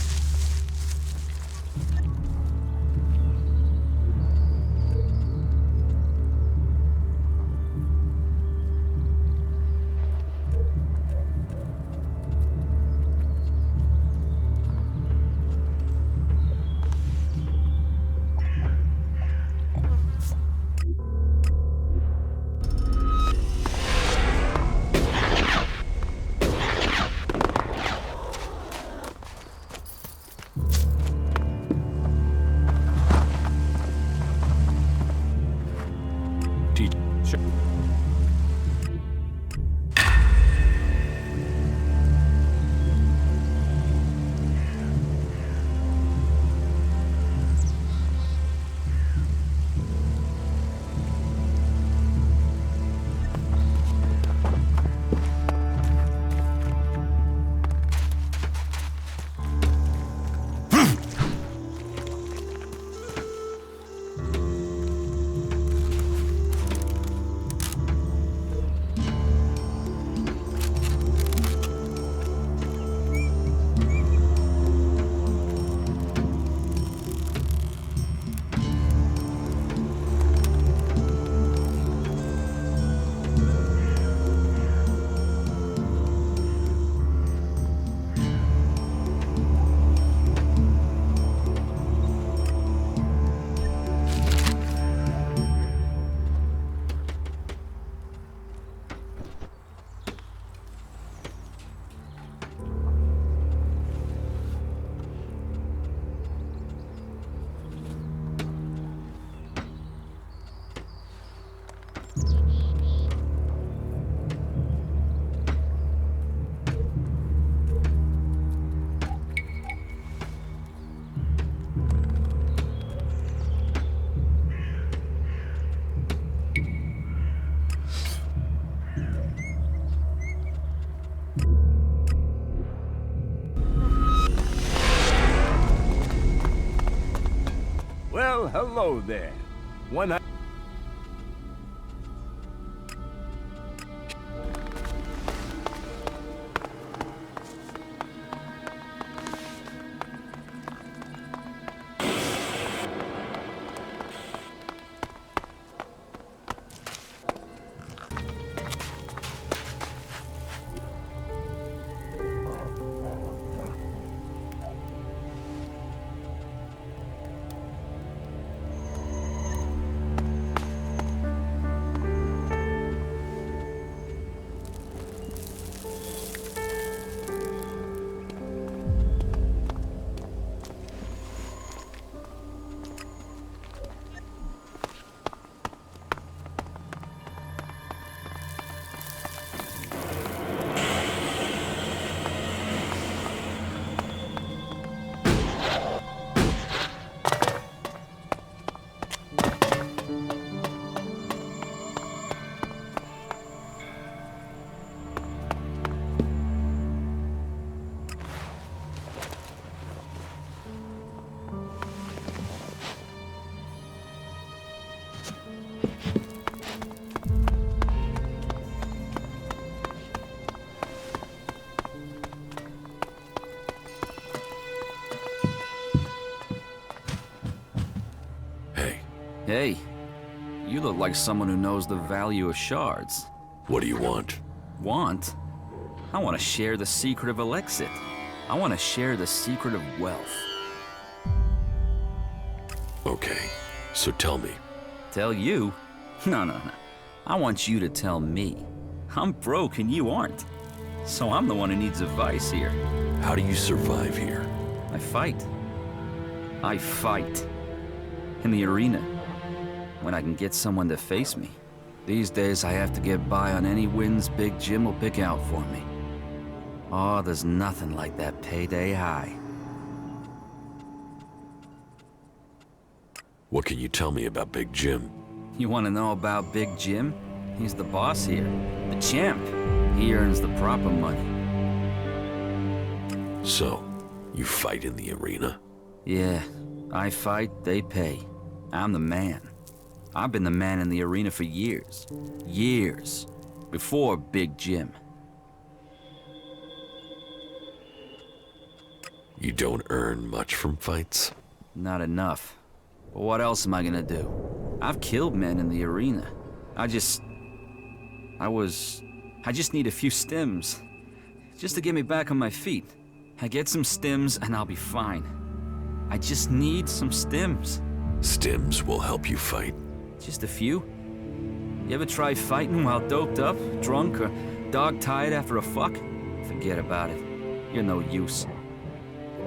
hello there. One. Hey, you look like someone who knows the value of shards. What do you want? Want? I want to share the secret of ELEX. I want to share the secret of wealth. Okay, so tell me. Tell you? No. I want you to tell me. I'm broke and you aren't. So I'm the one who needs advice here. How do you survive here? I fight. I fight. In the arena. When I can get someone to face me. These days I have to get by on any wins Big Jim will pick out for me. Oh, there's nothing like that payday high. What can you tell me about Big Jim? You want to know about Big Jim? He's the boss here. The champ. He earns the proper money. So, you fight in the arena? Yeah, I fight, they pay. I'm the man. I've been the man in the arena for years. Years. Before Big Jim. You don't earn much from fights? Not enough. But what else am I gonna do? I've killed men in the arena. I just need a few stims. Just to get me back on my feet. I get some stims and I'll be fine. I just need some stims. Stims will help you fight? Just a few. You ever try fighting while doped up, drunk, or dog-tired after a fuck? Forget about it. You're no use.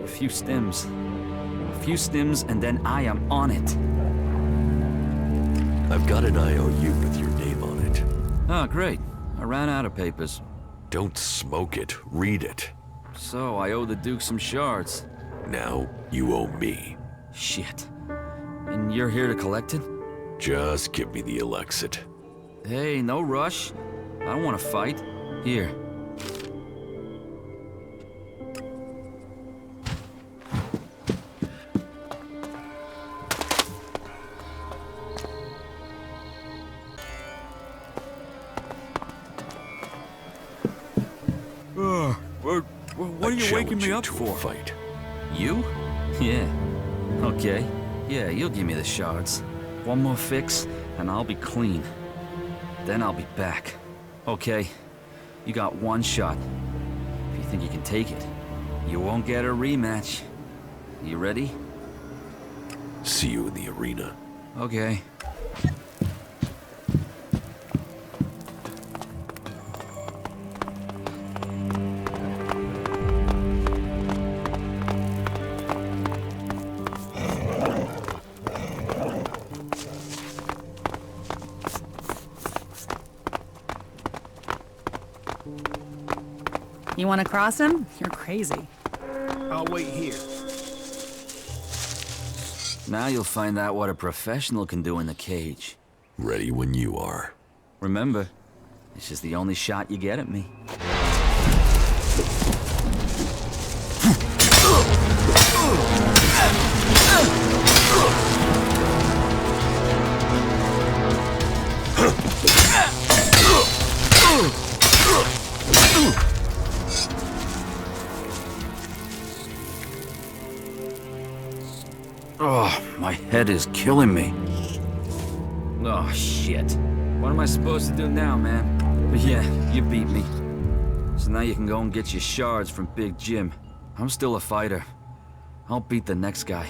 A few stims. A few stims, and then I am on it. I've got an IOU with your name on it. Oh, great. I ran out of papers. Don't smoke it. Read it. So, I owe the Duke some shards. Now, you owe me. Shit. And you're here to collect it? Just give me the ELEX. Hey, no rush. I don't want to fight. Here. What are you waking me up for? Fight. You? Yeah. Okay. Yeah, you'll give me the shards. One more fix, and I'll be clean. Then I'll be back. Okay, you got one shot. If you think you can take it, you won't get a rematch. You ready? See you in the arena. Okay. You want to cross him? You're crazy. I'll wait here. Now you'll find out what a professional can do in the cage. Ready when you are. Remember, this is the only shot you get at me. Oh, my head is killing me. Oh, shit. What am I supposed to do now, man? But yeah, you beat me. So now you can go and get your shards from Big Jim. I'm still a fighter. I'll beat the next guy.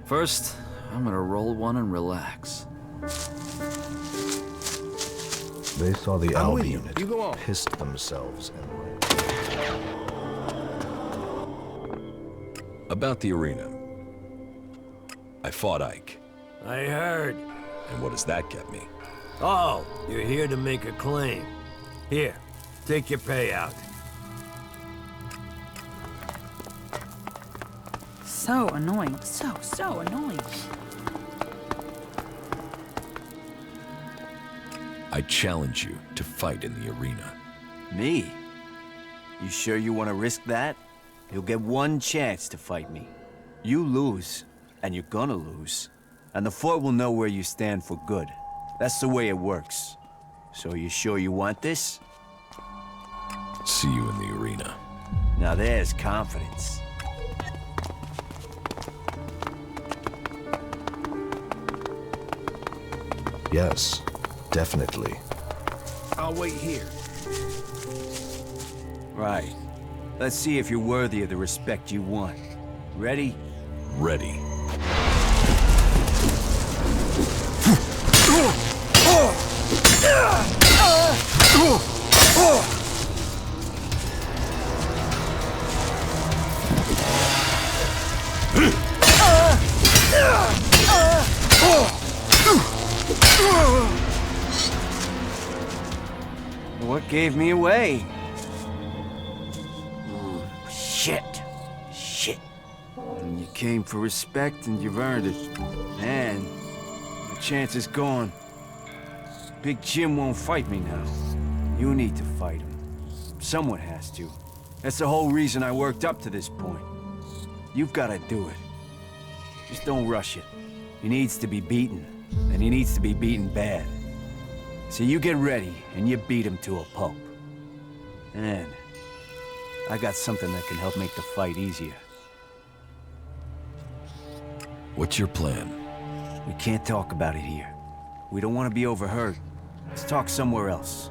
First, I'm gonna roll one and relax. They saw the I'm Alb with you. unit, You go on. pissed themselves, and About the arena. I fought Ike. I heard. And what does that get me? Oh, you're here to make a claim. Here, take your payout. So annoying. So annoying. I challenge you to fight in the arena. Me? You sure you want to risk that? You'll get one chance to fight me. You lose, and you're gonna lose. And the fort will know where you stand for good. That's the way it works. So you sure you want this? See you in the arena. Now there's confidence. yes, definitely. I'll wait here. Right. Let's see if you're worthy of the respect you want. Ready? Ready. What gave me away? Shit. And you came for respect and you've earned it. Man, the chance is gone. Big Jim won't fight me now. You need to fight him. Someone has to. That's the whole reason I worked up to this point. You've got to do it. Just don't rush it. He needs to be beaten, and he needs to be beaten bad. So you get ready, and you beat him to a pulp. And I got something that can help make the fight easier. What's your plan? We can't talk about it here. We don't want to be overheard. Let's talk somewhere else.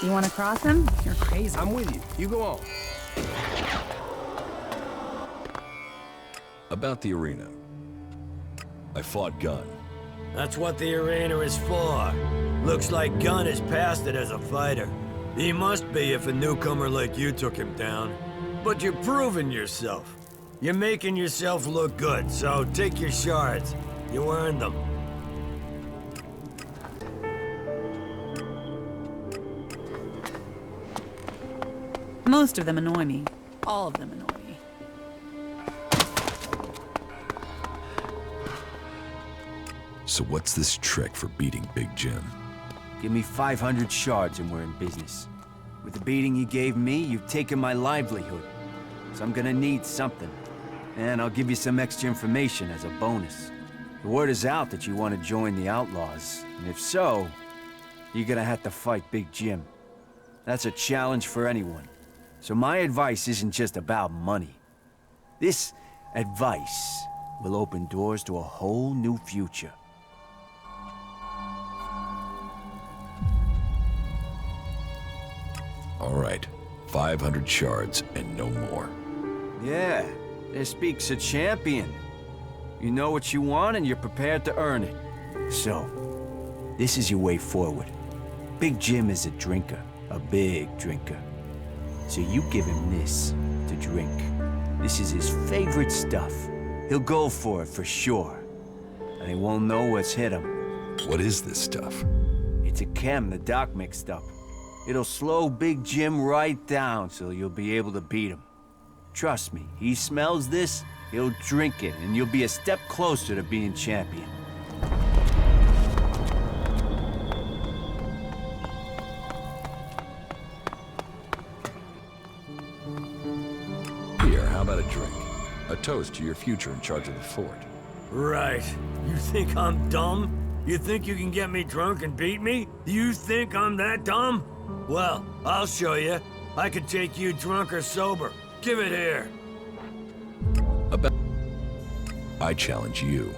You want to cross him? You're crazy. I'm with you. You go on. About the arena. I fought Gunn. That's what the arena is for. Looks like Gunn is past it as a fighter. He must be if a newcomer like you took him down. But you're proving yourself. You're making yourself look good, so take your shards. You earned them. Most of them annoy me. All of them annoy me. So what's this trick for beating Big Jim? Give me 500 shards and we're in business. With the beating you gave me, you've taken my livelihood. So I'm gonna need something. And I'll give you some extra information as a bonus. The word is out that you want to join the Outlaws. And if so, you're gonna have to fight Big Jim. That's a challenge for anyone. So my advice isn't just about money. This advice will open doors to a whole new future. All right, 500 shards and no more. Yeah, there speaks a champion. You know what you want and you're prepared to earn it. So, this is your way forward. Big Jim is a drinker, a big drinker. So you give him this to drink. This is his favorite stuff. He'll go for it for sure. And he won't know what's hit him. What is this stuff? It's a chem the Doc mixed up. It'll slow Big Jim right down so you'll be able to beat him. Trust me, he smells this, he'll drink it, and you'll be a step closer to being champion. Here, how about a drink? A toast to your future in charge of the fort. Right. You think I'm dumb? You think you can get me drunk and beat me? You think I'm that dumb? Well, I'll show you. I can take you drunk or sober. Give it here. I challenge you.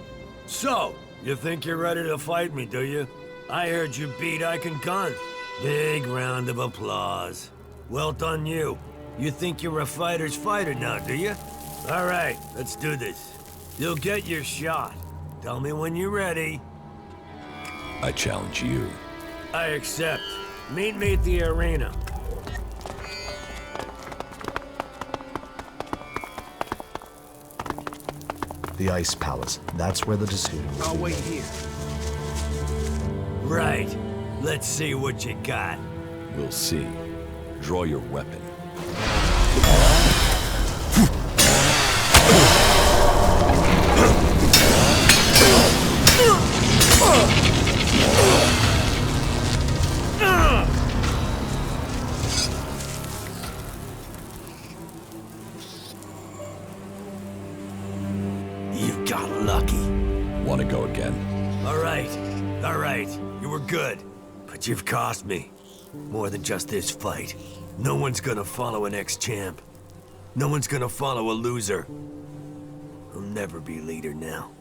So, you think you're ready to fight me, do you? I heard you beat Ike and Gun. Big round of applause. Well done you. You think you're a fighter's fighter now, do you? All right, let's do this. You'll get your shot. Tell me when you're ready. I challenge you. I accept. Meet me at the arena. The Ice Palace. That's where the decision will I'll be wait made. here. Right. Let's see what you got. We'll see. Draw your weapon. You got lucky. Want to go again? All right. You were good. But you've cost me. More than just this fight. No one's gonna follow an ex-champ. No one's gonna follow a loser. I'll never be leader now.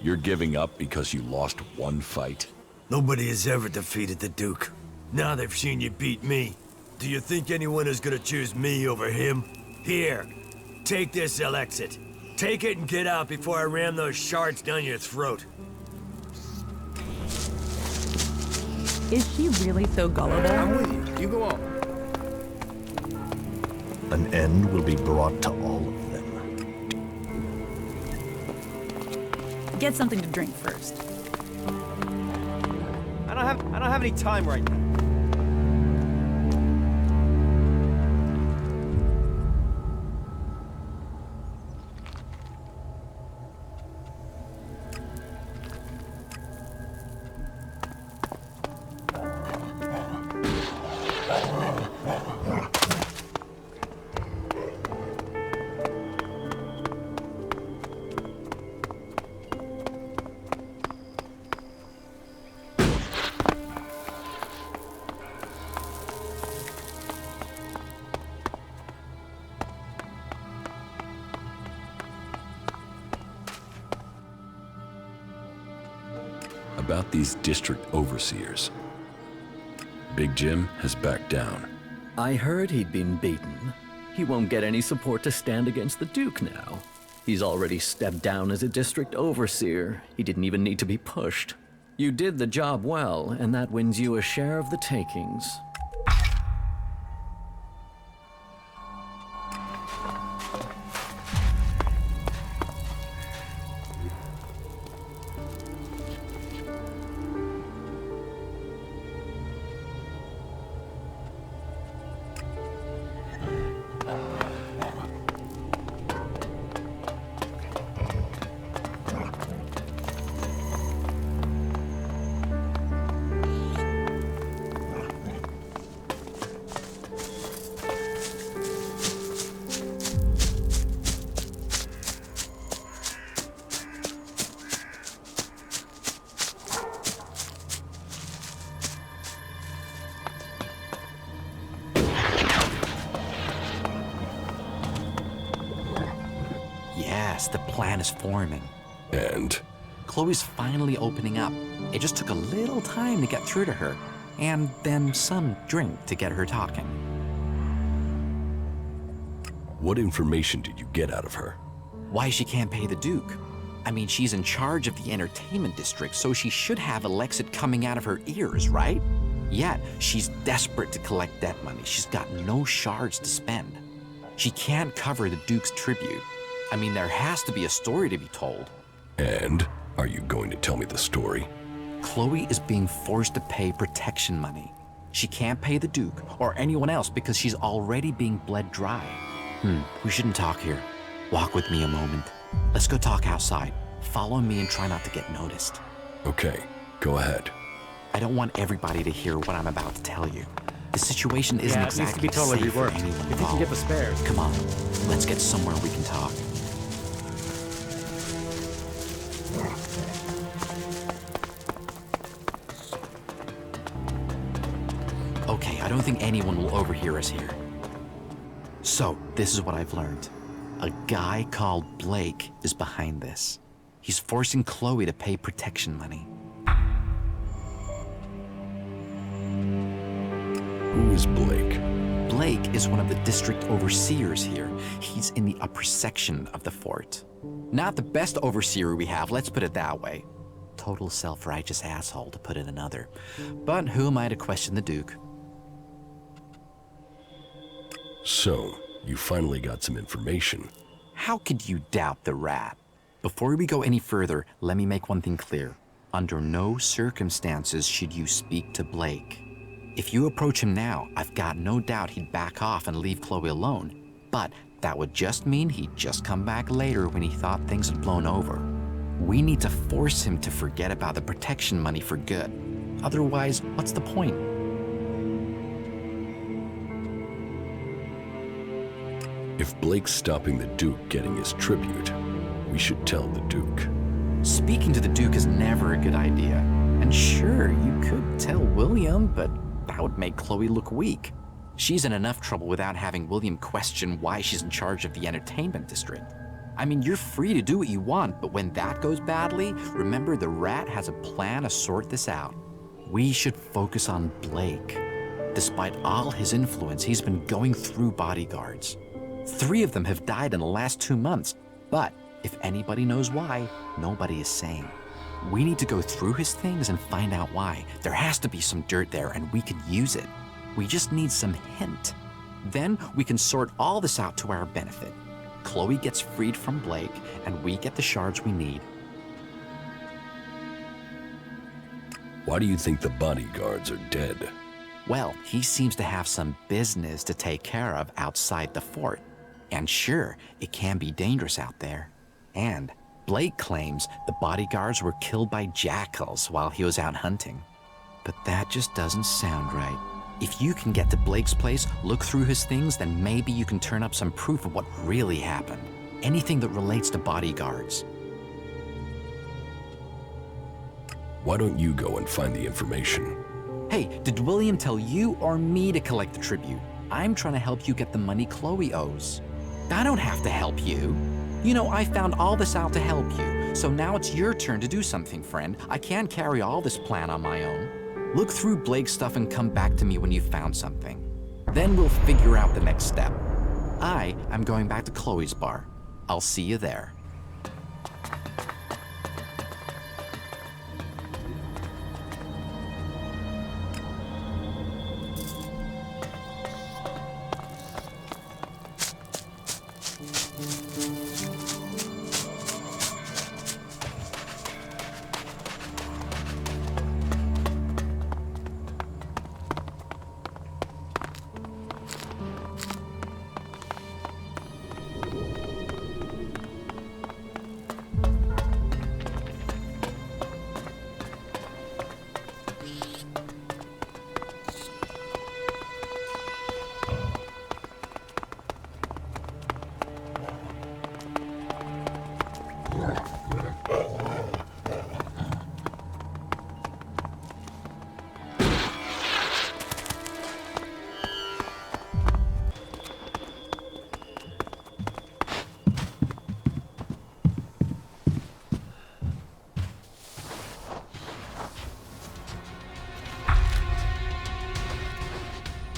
You're giving up because you lost one fight? Nobody has ever defeated the Duke. Now they've seen you beat me. Do you think anyone is gonna choose me over him? Here, take this ELEX. Take it and get out before I ram those shards down your throat. Is she really so gullible? I'm with you. You go on. An end will be brought to all of them. Get something to drink first. I don't have any time right now. About these district overseers. Big Jim has backed down. I heard he'd been beaten. He won't get any support to stand against the Duke now. He's already stepped down as a district overseer. He didn't even need to be pushed. You did the job well, and that wins you a share of the takings. Yes, the plan is forming. And? Chloe's finally opening up. It just took a little time to get through to her, and then some drink to get her talking. What information did you get out of her? Why she can't pay the Duke. I mean, she's in charge of the entertainment district, so she should have ELEX coming out of her ears, right? Yet, she's desperate to collect that money. She's got no shards to spend. She can't cover the Duke's tribute. I mean, there has to be a story to be told. And? Are you going to tell me the story? Chloe is being forced to pay protection money. She can't pay the Duke or anyone else because she's already being bled dry. We shouldn't talk here. Walk with me a moment. Let's go talk outside. Follow me and try not to get noticed. Okay, go ahead. I don't want everybody to hear what I'm about to tell you. The situation isn't it needs to exactly be totally safe for reworked. anyone If you can involved. get the spares. Come on, let's get somewhere we can talk. Okay, I don't think anyone will overhear us here. So, this is what I've learned. A guy called Blake is behind this. He's forcing Chloe to pay protection money. Who is Blake? Blake is one of the district overseers here. He's in the upper section of the fort. Not the best overseer we have, let's put it that way. Total self-righteous asshole, to put it another. But who am I to question the Duke? So, you finally got some information. How could you doubt the rat? Before we go any further, let me make one thing clear. Under no circumstances should you speak to Blake. If you approach him now, I've got no doubt he'd back off and leave Chloe alone. But that would just mean he'd just come back later when he thought things had blown over. We need to force him to forget about the protection money for good. Otherwise, what's the point? If Blake's stopping the Duke getting his tribute, we should tell the Duke. Speaking to the Duke is never a good idea. And sure, you could tell William, but that would make Chloe look weak. She's in enough trouble without having William question why she's in charge of the entertainment district. I mean, you're free to do what you want, but when that goes badly, remember the rat has a plan to sort this out. We should focus on Blake. Despite all his influence, he's been going through bodyguards. 3 of them have died in the last 2 months, but if anybody knows why, nobody is saying. We need to go through his things and find out why. There has to be some dirt there and we can use it. We just need some hint. Then we can sort all this out to our benefit. Chloe gets freed from Blake and we get the shards we need. Why do you think the bodyguards are dead? Well, he seems to have some business to take care of outside the fort. And sure, it can be dangerous out there. And Blake claims the bodyguards were killed by jackals while he was out hunting. But that just doesn't sound right. If you can get to Blake's place, look through his things, then maybe you can turn up some proof of what really happened. Anything that relates to bodyguards. Why don't you go and find the information? Hey, did William tell you or me to collect the tribute? I'm trying to help you get the money Chloe owes. I don't have to help you. You know, I found all this out to help you, so now it's your turn to do something, friend. I can't carry all this plan on my own. Look through Blake's stuff and come back to me when you've found something. Then we'll figure out the next step. I'm going back to Chloe's bar. I'll see you there.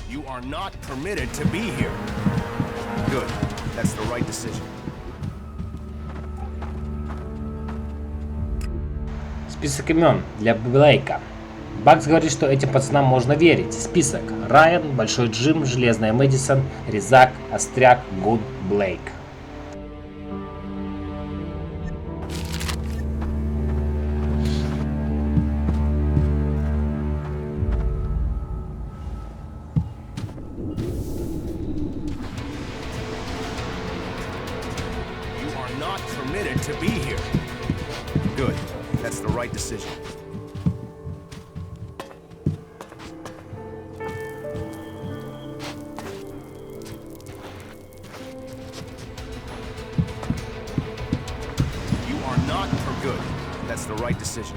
You are not permitted to be here. Good. That's the right decision. Список имен для Блейка. Бакс говорит, что этим пацанам можно верить. Список: Райан, Большой Джим, Железная Мэдисон, Резак, Остряк, Гуд, Блейк. To be here. Good. That's the right decision. You are not for good. That's the right decision.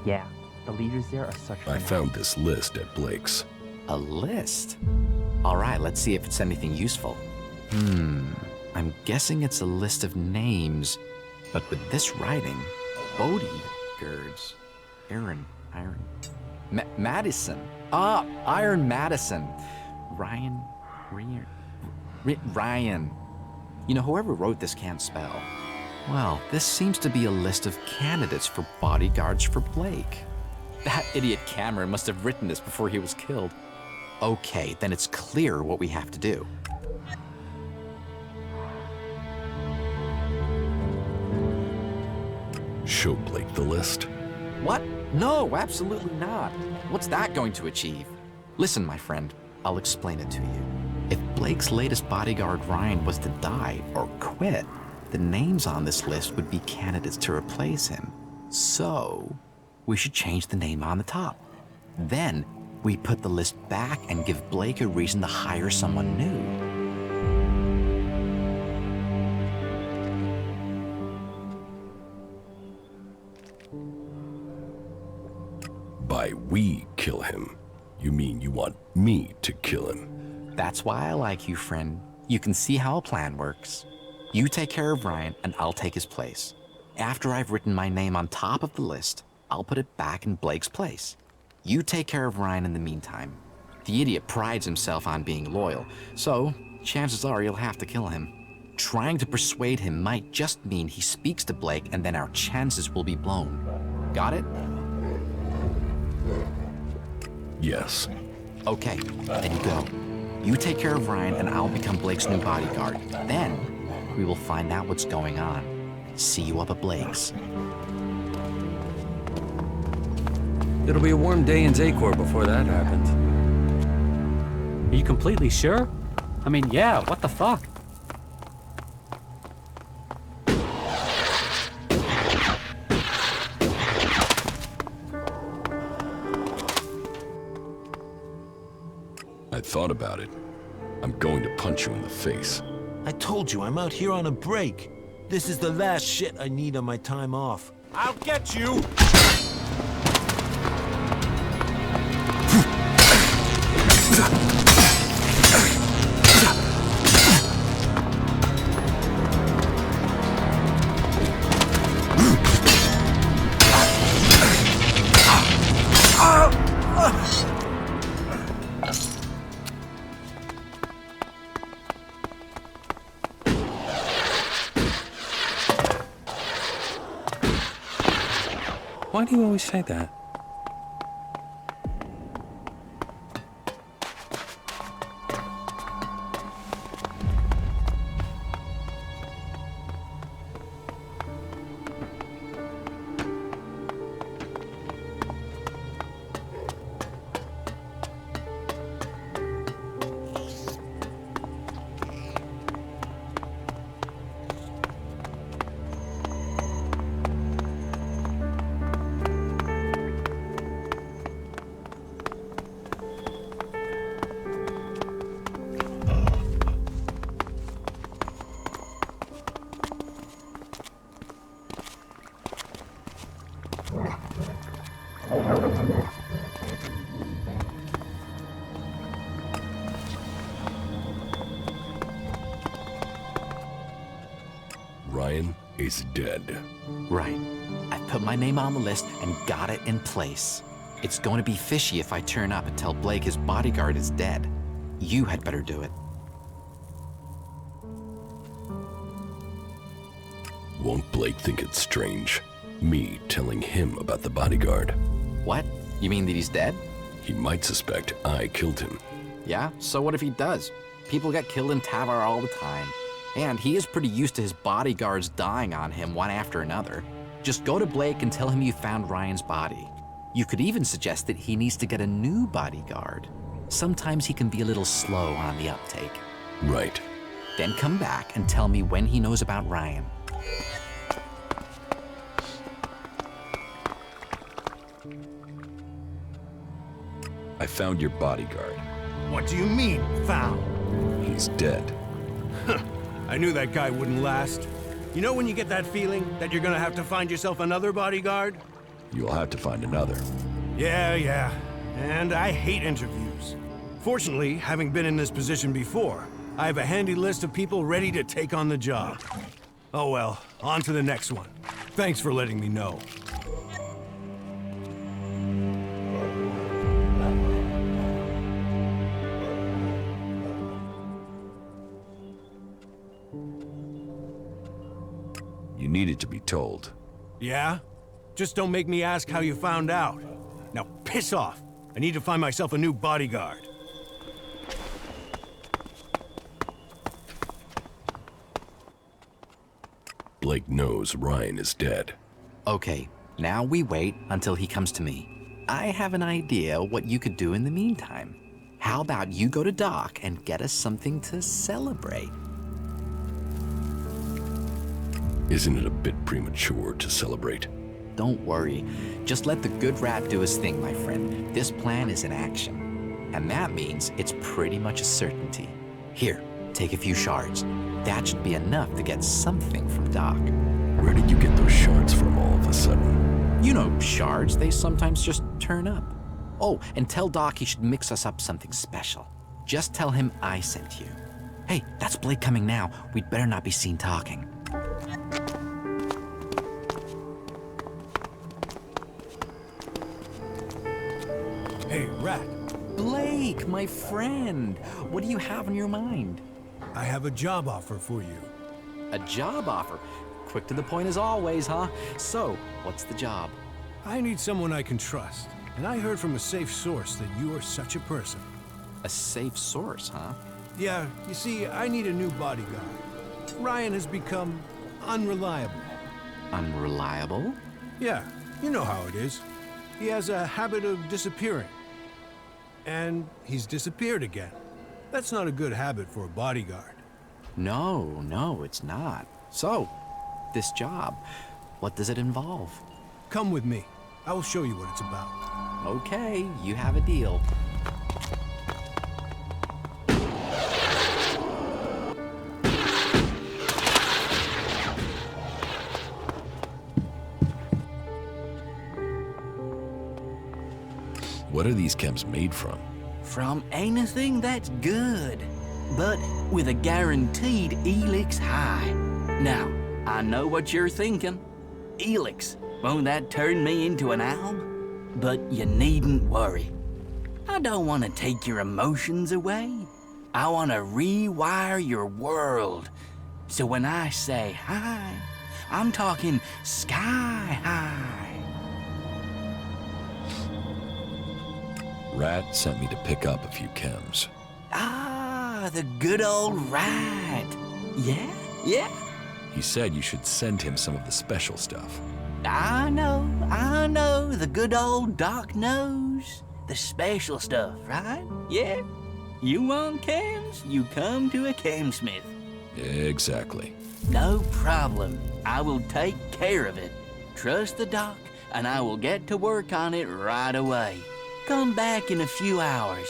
Yeah, the leaders there are such I found this list at Blake's. A list? All right, let's see if it's anything useful. I'm guessing it's a list of names, but with this writing, bodyguards, Iron, Madison. Iron Madison. Ryan. You know, whoever wrote this can't spell. Well, this seems to be a list of candidates for bodyguards for Blake. That idiot Cameron must have written this before he was killed. Okay, then it's clear what we have to do. Show Blake the list. What? No, absolutely not. What's that going to achieve? Listen, my friend, I'll explain it to you. If Blake's latest bodyguard, Ryan, was to die or quit, the names on this list would be candidates to replace him. So, we should change the name on the top. Then, we put the list back and give Blake a reason to hire someone new. By we kill him, you mean you want me to kill him? That's why I like you, friend. You can see how a plan works. You take care of Ryan, and I'll take his place. After I've written my name on top of the list, I'll put it back in Blake's place. You take care of Ryan in the meantime. The idiot prides himself on being loyal, so chances are you'll have to kill him. Trying to persuade him might just mean he speaks to Blake, and then our chances will be blown. Got it? Yes. Okay, then you go. You take care of Ryan, and I'll become Blake's new bodyguard. Then, we will find out what's going on. See you up at Blake's. It'll be a warm day in Zacor before that happens. Are you completely sure? I mean, yeah, what the fuck? I thought about it. I'm going to punch you in the face. I told you, I'm out here on a break. This is the last shit I need on my time off. I'll get you! Why do you always say that? Ryan is dead. Right. I put my name on the list and got it in place. It's going to be fishy if I turn up and tell Blake his bodyguard is dead. You had better do it. Won't Blake think it's strange? Me telling him about the bodyguard. What? You mean that he's dead? He might suspect I killed him. Yeah, so what if he does? People get killed in Tavar all the time. And he is pretty used to his bodyguards dying on him one after another. Just go to Blake and tell him you found Ryan's body. You could even suggest that he needs to get a new bodyguard. Sometimes he can be a little slow on the uptake. Right. Then come back and tell me when he knows about Ryan. I found your bodyguard. What do you mean, found? He's dead. I knew that guy wouldn't last. You know when you get that feeling that you're gonna have to find yourself another bodyguard? You'll have to find another. Yeah. And I hate interviews. Fortunately, having been in this position before, I have a handy list of people ready to take on the job. Oh well, on to the next one. Thanks for letting me know. You needed to be told. Yeah? Just don't make me ask how you found out. Now piss off. I need to find myself a new bodyguard. Blake knows Ryan is dead. Okay, now we wait until he comes to me. I have an idea what you could do in the meantime. How about you go to Doc and get us something to celebrate? Isn't it a bit premature to celebrate? Don't worry. Just let the good rat do his thing, my friend. This plan is in action. And that means it's pretty much a certainty. Here, take a few shards. That should be enough to get something from Doc. Where did you get those shards from all of a sudden? You know shards, they sometimes just turn up. Oh, and tell Doc he should mix us up something special. Just tell him I sent you. Hey, that's Blake coming now. We'd better not be seen talking. Hey, Rat. Blake, my friend. What do you have on your mind? I have a job offer for you. A job offer? Quick to the point as always, huh? So, what's the job? I need someone I can trust. And I heard from a safe source that you are such a person. A safe source, huh? Yeah, you see, I need a new bodyguard. Ryan has become unreliable. Unreliable? Yeah, you know how it is. He has a habit of disappearing. And he's disappeared again. That's not a good habit for a bodyguard. No, it's not. So, this job, what does it involve? Come with me. I will show you what it's about. Okay, you have a deal. What are these chems made from? From anything that's good, but with a guaranteed ELEX high. Now, I know what you're thinking. ELEX, won't that turn me into an owl? But you needn't worry. I don't want to take your emotions away. I want to rewire your world. So when I say hi, I'm talking sky high. Rat sent me to pick up a few chems. Ah, the good old Rat. Yeah? He said you should send him some of the special stuff. I know, the good old Doc knows. The special stuff, right? Yeah? You want chems, you come to a chemsmith. Exactly. No problem. I will take care of it. Trust the Doc, and I will get to work on it right away. Come back in a few hours.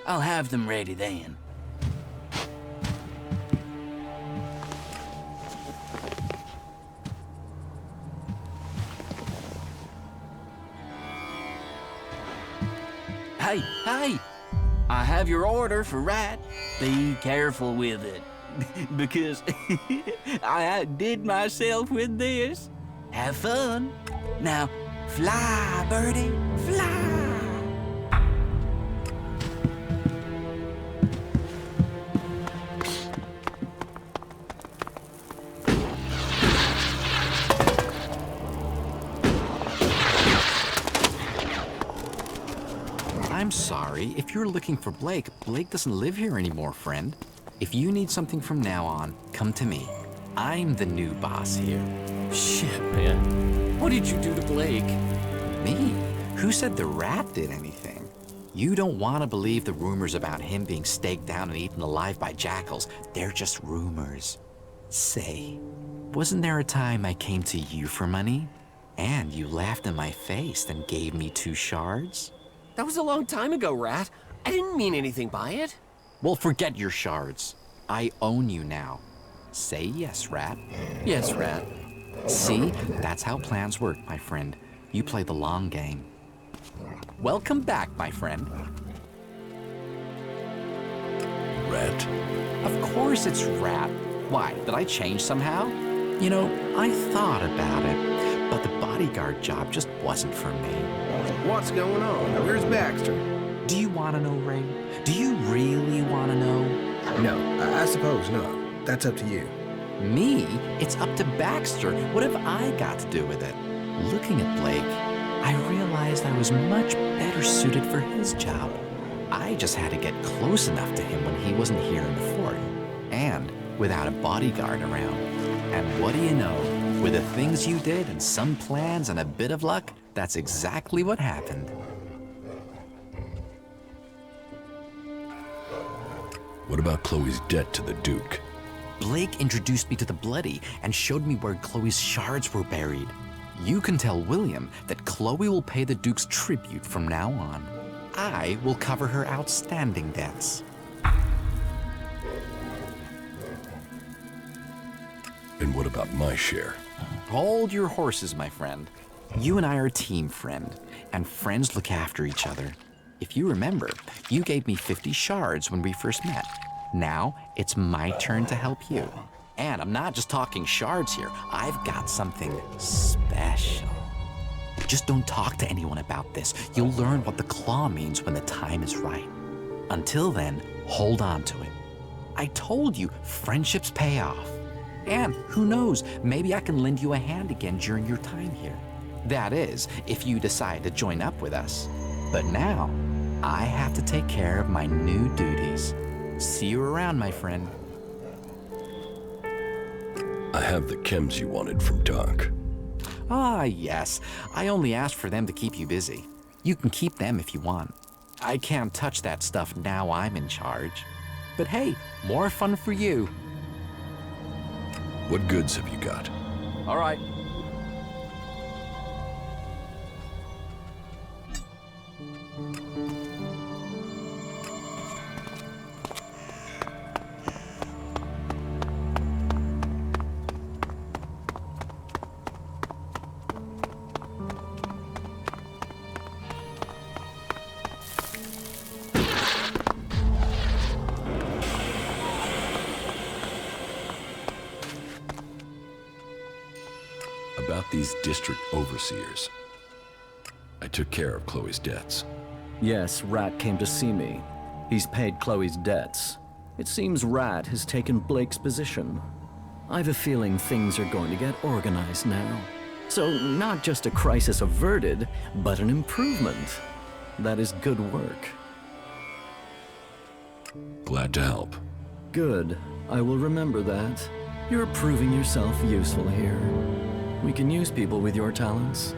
I'll have them ready then. Hey! I have your order for Rat. Be careful with it. Because I outdid myself with this. Have fun. Now, fly, birdie, fly! I'm sorry. If you're looking for Blake, Blake doesn't live here anymore, friend. If you need something from now on, come to me. I'm the new boss here. Shit, man. What did you do to Blake? Me? Who said the Rat did anything? You don't want to believe the rumors about him being staked down and eaten alive by jackals. They're just rumors. Say, wasn't there a time I came to you for money? And you laughed in my face and gave me 2 shards? That was a long time ago, Rat. I didn't mean anything by it. Well, forget your shards. I own you now. Say yes, Rat. Yes, Rat. See? That's how plans work, my friend. You play the long game. Welcome back, my friend. Rat? Of course it's Rat. Why, did I change somehow? You know, I thought about it, but the bodyguard job just wasn't for me. What's going on? Where's Baxter? Do you want to know, Ray? Do you really want to know? No, I suppose not. That's up to you. Me? It's up to Baxter. What have I got to do with it? Looking at Blake, I realized I was much better suited for his job. I just had to get close enough to him when he wasn't here in the fort, and without a bodyguard around. And what do you know? With the things you did and some plans and a bit of luck, that's exactly what happened. What about Chloe's debt to the Duke? Blake introduced me to the Bloody and showed me where Chloe's shards were buried. You can tell William that Chloe will pay the Duke's tribute from now on. I will cover her outstanding debts. And what about my share? Hold your horses, my friend. You and I are a team, friend, and friends look after each other. If you remember, you gave me 50 shards when we first met. Now, it's my turn to help you. And I'm not just talking shards here. I've got something special. Just don't talk to anyone about this. You'll learn what the claw means when the time is right. Until then, hold on to it. I told you, friendships pay off. And who knows, maybe I can lend you a hand again during your time here. That is, if you decide to join up with us. But now, I have to take care of my new duties. See you around, my friend. I have the chems you wanted from Doc. Ah, yes. I only asked for them to keep you busy. You can keep them if you want. I can't touch that stuff now I'm in charge. But hey, more fun for you. What goods have you got? All right. About these district overseers. I took care of Chloe's debts. Yes, Rat came to see me. He's paid Chloe's debts. It seems Rat has taken Blake's position. I've a feeling things are going to get organized now. So not just a crisis averted, but an improvement. That is good work. Glad to help. Good. I will remember that. You're proving yourself useful here. We can use people with your talents.